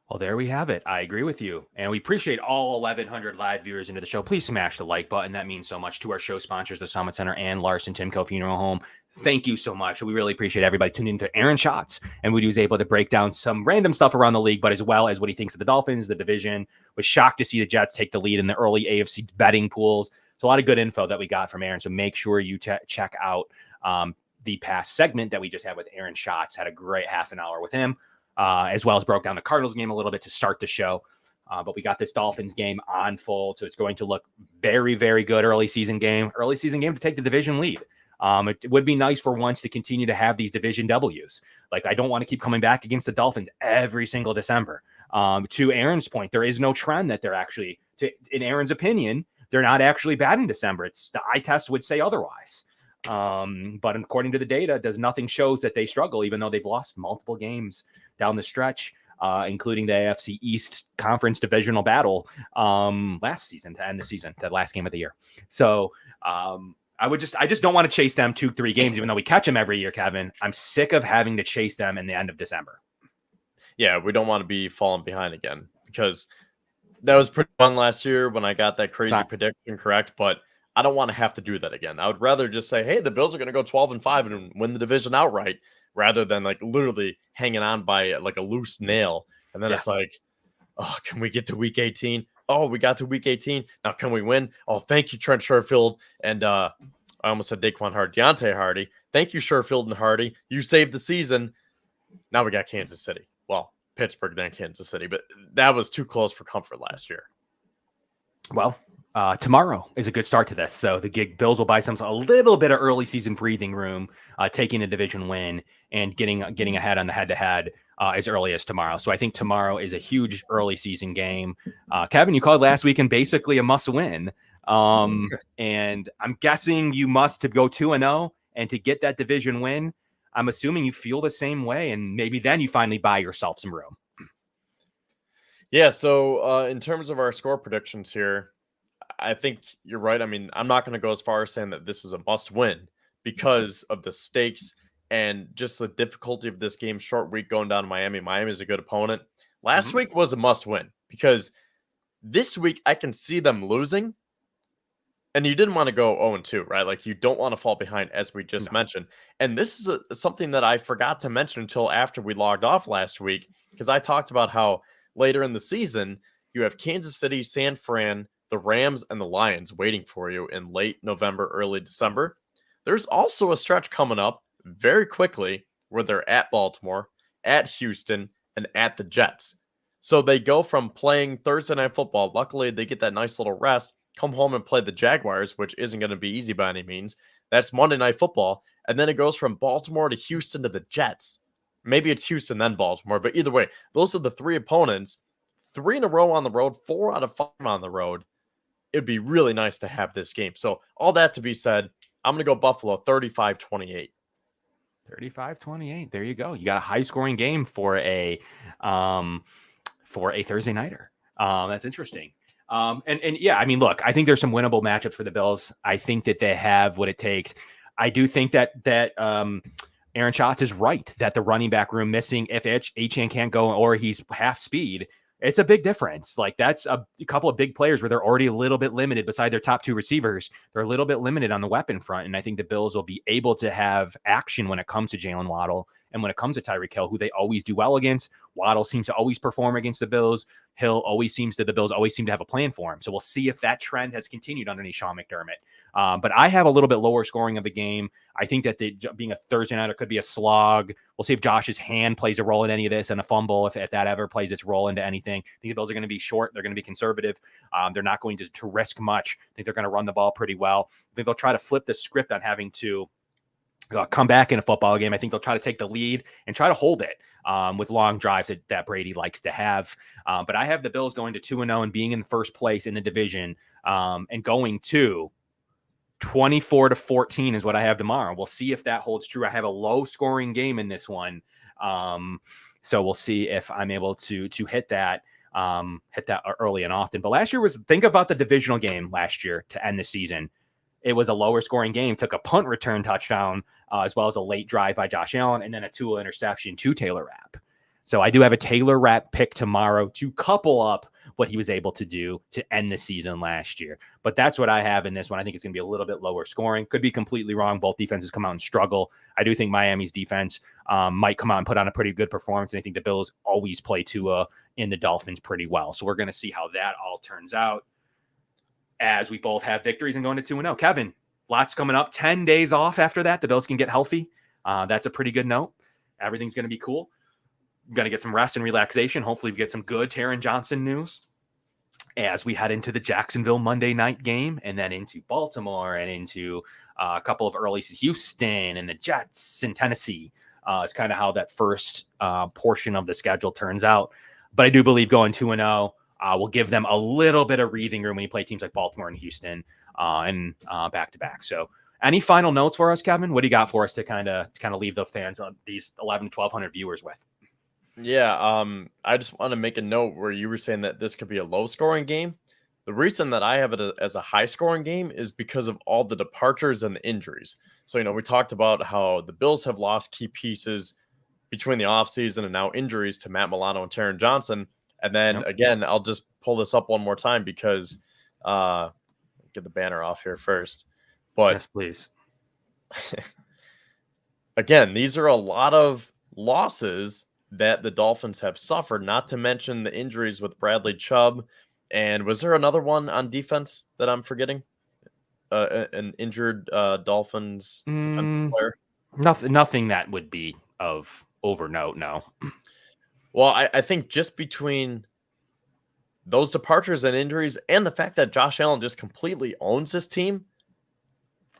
Speaker 1: Well, there we have it. I agree with you. And we appreciate all 1,100 live viewers into the show. Please smash the like button. That means so much to our show sponsors, the Summit Center and Larson-Timko Funeral Home. Thank you so much. We really appreciate everybody tuning into Aaron Schatz. And we was able to break down some random stuff around the league, but as well as what he thinks of the Dolphins, the division. Was shocked to see the Jets take the lead in the early AFC betting pools. So a lot of good info that we got from Aaron. So make sure you check out the past segment that we just had with Aaron Schatz. Had a great half an hour with him. As well as broke down the Cardinals game a little bit to start the show. But we got this Dolphins game on full, so it's going to look very, very good early season game to take the division lead. It would be nice for once to continue to have these division W's. Like, I don't want to keep coming back against the Dolphins every single December. To Aaron's point, there is no trend that they're actually, in Aaron's opinion, they're not actually bad in December. It's the eye test would say otherwise. But according to the data, nothing shows that they struggle, even though they've lost multiple games down the stretch, including the AFC East Conference divisional battle last season to end the season, that last game of the year. So I just don't want to chase them 2-3 games, even though we catch them every year, Kevin. I'm sick of having to chase them in the end of December.
Speaker 2: Yeah, we don't want to be falling behind again, because that was pretty fun last year when I got that crazy prediction correct, but I don't want to have to do that again. I would rather just say, hey, the Bills are going to go 12-5 and win the division outright, rather than like literally hanging on by like a loose nail. And then it's like, oh, can we get to week 18? Oh, we got to week 18. Now, can we win? Oh, thank you, Trent Sherfield. And I almost said Daquan Hardy, Deontay Hardy. Thank you, Sherfield and Hardy. You saved the season. Now we got Kansas City. Well, Pittsburgh, then Kansas City. But that was too close for comfort last year.
Speaker 1: Well, tomorrow is a good start to this. So the Bills will buy a little bit of early season breathing room, taking a division win and getting ahead on the head-to-head as early as tomorrow. So I think tomorrow is a huge early season game. Kevin, you called last weekend basically a must win. And I'm guessing you must to go 2-0 and to get that division win. I'm assuming you feel the same way, and maybe then you finally buy yourself some room.
Speaker 2: Yeah, so in terms of our score predictions here, I think you're right. I mean, I'm not going to go as far as saying that this is a must win because of the stakes and just the difficulty of this game. Short week going down to Miami. Miami is a good opponent. Last week was a must win because this week I can see them losing. And you didn't want to go 0-2, right? Like, you don't want to fall behind, as we just mentioned. And this is something that I forgot to mention until after we logged off last week, because I talked about how later in the season, you have Kansas City, San Fran, the Rams, and the Lions waiting for you in late November, early December. There's also a stretch coming up very quickly where they're at Baltimore, at Houston, and at the Jets. So they go from playing Thursday Night Football. Luckily, they get that nice little rest, come home and play the Jaguars, which isn't going to be easy by any means. That's Monday Night Football. And then it goes from Baltimore to Houston to the Jets. Maybe it's Houston, then Baltimore. But either way, those are the three opponents. 3 in a row on the road, 4 out of 5 on the road. It'd be really nice to have this game. So all that to be said, I'm going to go Buffalo 35-28.
Speaker 1: 35-28. There you go. You got a high-scoring game for a Thursday nighter. That's interesting. And yeah, I mean, look, I think there's some winnable matchups for the Bills. I think that they have what it takes. I do think that Aaron Schatz is right that the running back room missing, if Achane can't go or he's half speed, it's a big difference. Like, that's a couple of big players where they're already a little bit limited beside their top 2 receivers. They're a little bit limited on the weapon front. And I think the Bills will be able to have action when it comes to Jalen Waddle and when it comes to Tyreek Hill, who they always do well against. Waddle seems to always perform against the Bills. The Bills always seem to have a plan for him. So we'll see if that trend has continued underneath Sean McDermott. But I have a little bit lower scoring of the game. I think that being a Thursday night, it could be a slog. We'll see if Josh's hand plays a role in any of this, and a fumble, if that ever plays its role into anything. I think the Bills are going to be short. They're going to be conservative. They're not going to risk much. I think they're going to run the ball pretty well. I think they'll try to flip the script on having to come back in a football game. I think they'll try to take the lead and try to hold it with long drives that Brady likes to have. But I have the Bills going to 2-0 and being in first place in the division and going to 24-14 is what I have tomorrow. We'll see if that holds true. I have a low scoring game in this one. So we'll see if I'm able to hit that early and often. But last year think about the divisional game last year to end the season. It was a lower scoring game, took a punt return touchdown, as well as a late drive by Josh Allen, and then a Tua interception to Taylor Rapp. So I do have a Taylor Rapp pick tomorrow to couple up what he was able to do to end the season last year. But that's what I have in this one. I think it's going to be a little bit lower scoring. Could be completely wrong. Both defenses come out and struggle. I do think Miami's defense might come out and put on a pretty good performance. And I think the Bills always play Tua in the Dolphins pretty well. So we're going to see how that all turns out as we both have victories and going to 2-0. Kevin, lots coming up. 10 days off after that. The Bills can get healthy. That's a pretty good note. Everything's going to be cool. Going to get some rest and relaxation. Hopefully we get some good Taron Johnson news. as we head into the Jacksonville Monday night game and then into Baltimore and into a couple of early Houston and the Jets in Tennessee. It's kind of how that first portion of the schedule turns out. But I do believe going 2-0 will give them a little bit of breathing room when you play teams like Baltimore and Houston and back-to-back. So any final notes for us, Kevin? What do you got for us to kind of leave the fans on these 1,100-1,200 viewers with?
Speaker 2: Yeah, I just want to make a note where you were saying that this could be a low-scoring game. The reason that I have it as a high-scoring game is because of all the departures and the injuries. So, we talked about how the Bills have lost key pieces between the offseason and now injuries to Matt Milano and Taron Johnson. And then, again, I'll just pull this up one more time because get the banner off here first. But
Speaker 1: yes, please.
Speaker 2: Again, these are a lot of losses that the Dolphins have suffered, not to mention the injuries with Bradley Chubb. And was there another one on defense that I'm forgetting? An injured Dolphins defensive player?
Speaker 1: Nothing that would be of overnote, no.
Speaker 2: Well, I think just between those departures and injuries and the fact that Josh Allen just completely owns this team,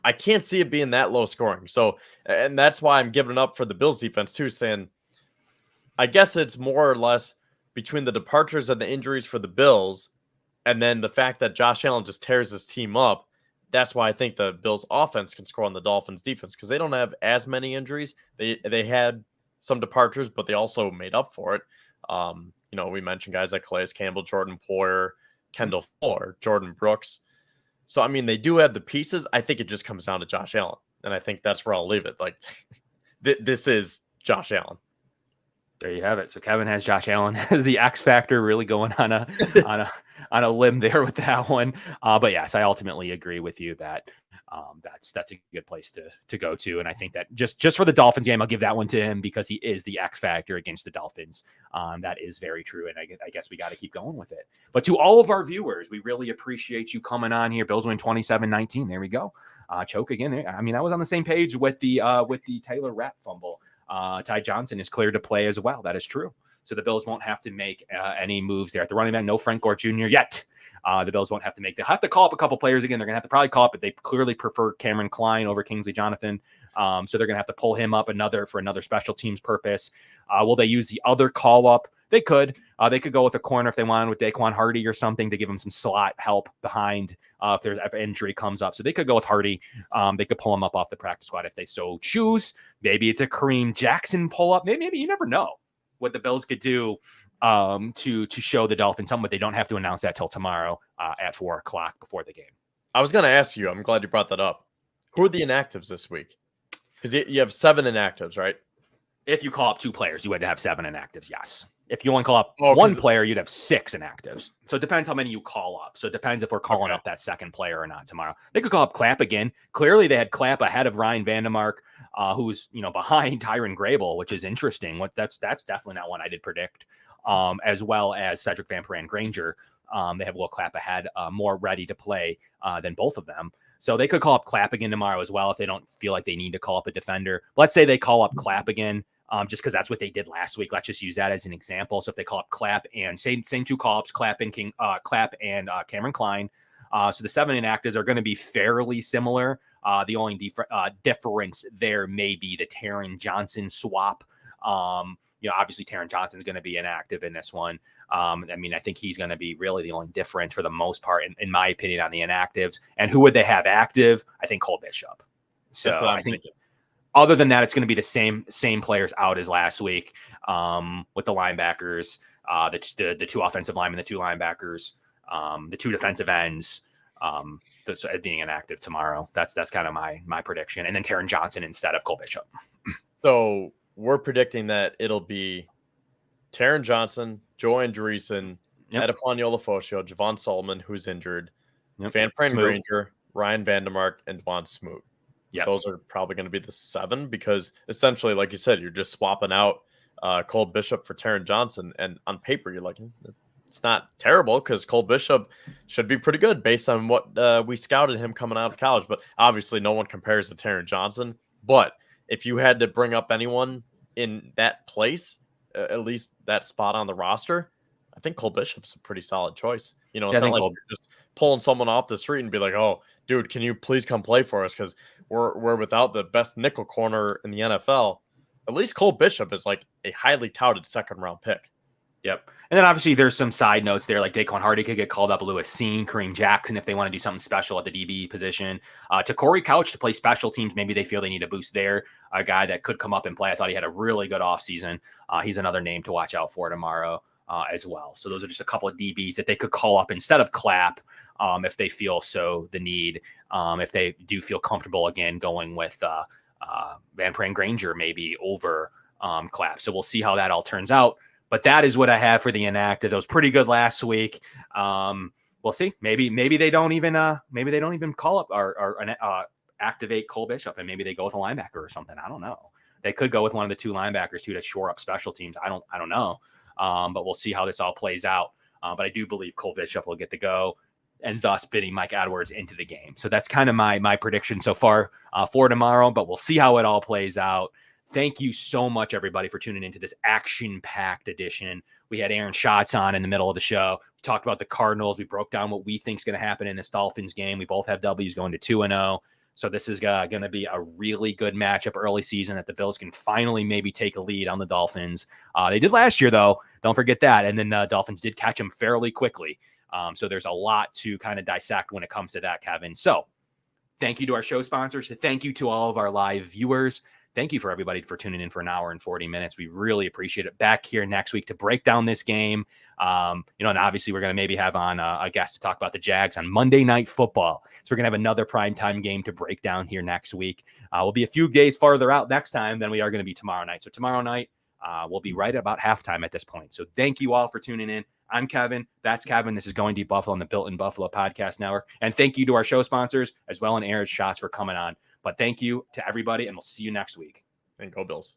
Speaker 2: I can't see it being that low scoring. So, and that's why I'm giving it up for the Bills defense too, saying I guess it's more or less between the departures and the injuries for the Bills and then the fact that Josh Allen just tears his team up. That's why I think the Bills offense can score on the Dolphins defense because they don't have as many injuries. They had some departures, but they also made up for it. We mentioned guys like Calais Campbell, Jordan Poyer, Kendall Fuller, Jordan Brooks. So, they do have the pieces. I think it just comes down to Josh Allen. And I think that's where I'll leave it. Like, this is Josh Allen.
Speaker 1: There you have it. So Kevin has Josh Allen as the X factor, really going on a limb there with that one. But yes, I ultimately agree with you that that's a good place to go to. And I think that just for the Dolphins game, I'll give that one to him because he is the X factor against the Dolphins. That is very true. And I guess we got to keep going with it. But to all of our viewers, we really appreciate you coming on here. Bills win 27-19. There we go. Choke again. I was on the same page with the Taylor Rapp fumble. Ty Johnson is cleared to play as well. That is true. So the Bills won't have to make any moves there at the running back. No Frank Gore Jr. yet. The Bills won't have to make. They'll have to call up a couple players again. They're going to have to probably call up, but they clearly prefer Cameron Klein over Kingsley Jonathan. So they're going to have to pull him up for another special teams purpose. Will they use the other call up? They could. They could go with a corner if they wanted with Daquan Hardy or something to give him some slot help behind if injury comes up. So they could go with Hardy. They could pull him up off the practice squad if they so choose. Maybe it's a Kareem Jackson pull up. Maybe you never know what the Bills could do to show the Dolphins something, but they don't have to announce that till tomorrow at 4:00 before the game.
Speaker 2: I was going to ask you. I'm glad you brought that up. Who are the inactives this week? Because you have 7 inactives, right?
Speaker 1: If you call up 2 players, you had to have 7 inactives. Yes. If you only call up one player, you'd have 6 inactives. So it depends how many you call up. So it depends if we're calling up that second player or not tomorrow. They could call up Clapp again. Clearly, they had Clapp ahead of Ryan Vandemark, who's behind Tyron Grable, which is interesting. That's definitely not one I did predict. As well as Cedric Van Pran Granger. They have Will Clapp ahead, more ready to play than both of them. So they could call up Clapp again tomorrow as well if they don't feel like they need to call up a defender. Let's say they call up Clapp again. Just because that's what they did last week. Let's just use that as an example. So if they call up Clapp and same 2 call-ups, Clapp and Cameron Klein. So the 7 inactives are going to be fairly similar. The only difference there may be the Taron Johnson swap. Obviously Taron Johnson is going to be inactive in this one. I think he's going to be really the only difference for the most part, in my opinion, on the inactives. And who would they have active? I think Cole Bishop. So I think. Other than that, it's going to be the same players out as last week with the linebackers, the 2 offensive linemen, the 2 linebackers, the 2 defensive ends being inactive tomorrow. That's kind of my prediction. And then Taron Johnson instead of Cole Bishop.
Speaker 2: So we're predicting that it'll be Taron Johnson, Joe Andreessen, Edifan Olafosio, Javon Solomon, who's injured, Van Pran Granger, Ryan Vandemark, and Devon Smoot. Yeah, those are probably going to be the 7 because essentially, like you said, you're just swapping out Cole Bishop for Taron Johnson. And on paper, you're like, it's not terrible because Cole Bishop should be pretty good based on what we scouted him coming out of college. But obviously, no one compares to Taron Johnson. But if you had to bring up anyone in that place, at least that spot on the roster, I think Cole Bishop's a pretty solid choice. You know,
Speaker 1: Yeah,
Speaker 2: it's
Speaker 1: I
Speaker 2: not
Speaker 1: think
Speaker 2: like you're just pulling someone off the street and be like, oh, dude, can you please come play for us? Because we're without the best nickel corner in the NFL. At least Cole Bishop is like a highly touted second-round pick.
Speaker 1: Yep. And then obviously there's some side notes there, like Daquan Hardy could get called up, Lewis Seen, Kareem Jackson, if they want to do something special at the DB position. To Corey Couch to play special teams, maybe they feel they need a boost there. A guy that could come up and play. I thought he had a really good offseason. He's another name to watch out for tomorrow as well. So those are just a couple of DBs that they could call up instead of Clapp if they feel so the need. If they do feel comfortable again going with Van Pran Granger maybe over Clapp. So we'll see how that all turns out. But that is what I have for the inactive. That was pretty good last week. We'll see. Maybe they don't even call up or activate Cole Bishop, and maybe they go with a linebacker or something. I don't know. They could go with one of the two linebackers too to shore up special teams. I don't know. But we'll see how this all plays out. But I do believe Cole Bishop will get to go, and thus bidding Mike Edwards into the game. So that's kind of my prediction so far for tomorrow. But we'll see how it all plays out. Thank you so much, everybody, for tuning into this action-packed edition. We had Aaron Schatz on in the middle of the show. We talked about the Cardinals. We broke down what we think is going to happen in this Dolphins game. We both have W's going to 2-0. So this is going to be a really good matchup early season that the Bills can finally maybe take a lead on the Dolphins. They did last year, though. Don't forget that. And then the Dolphins did catch them fairly quickly. So there's a lot to kind of dissect when it comes to that, Kevin. So thank you to our show sponsors. Thank you to all of our live viewers. Thank you for everybody for tuning in for an hour and 40 minutes. We really appreciate it. Back here next week to break down this game. And obviously we're going to maybe have on a guest to talk about the Jags on Monday Night Football. So we're going to have another primetime game to break down here next week. We'll be a few days farther out next time than we are going to be tomorrow night. So tomorrow night, we'll be right about halftime at this point. So thank you all for tuning in. I'm Kevin. That's Kevin. This is Going Deep Buffalo on the Built in Buffalo Podcast Network. And thank you to our show sponsors as well, and Aaron Schatz for coming on. But thank you to everybody, and we'll see you next week.
Speaker 2: And go Bills.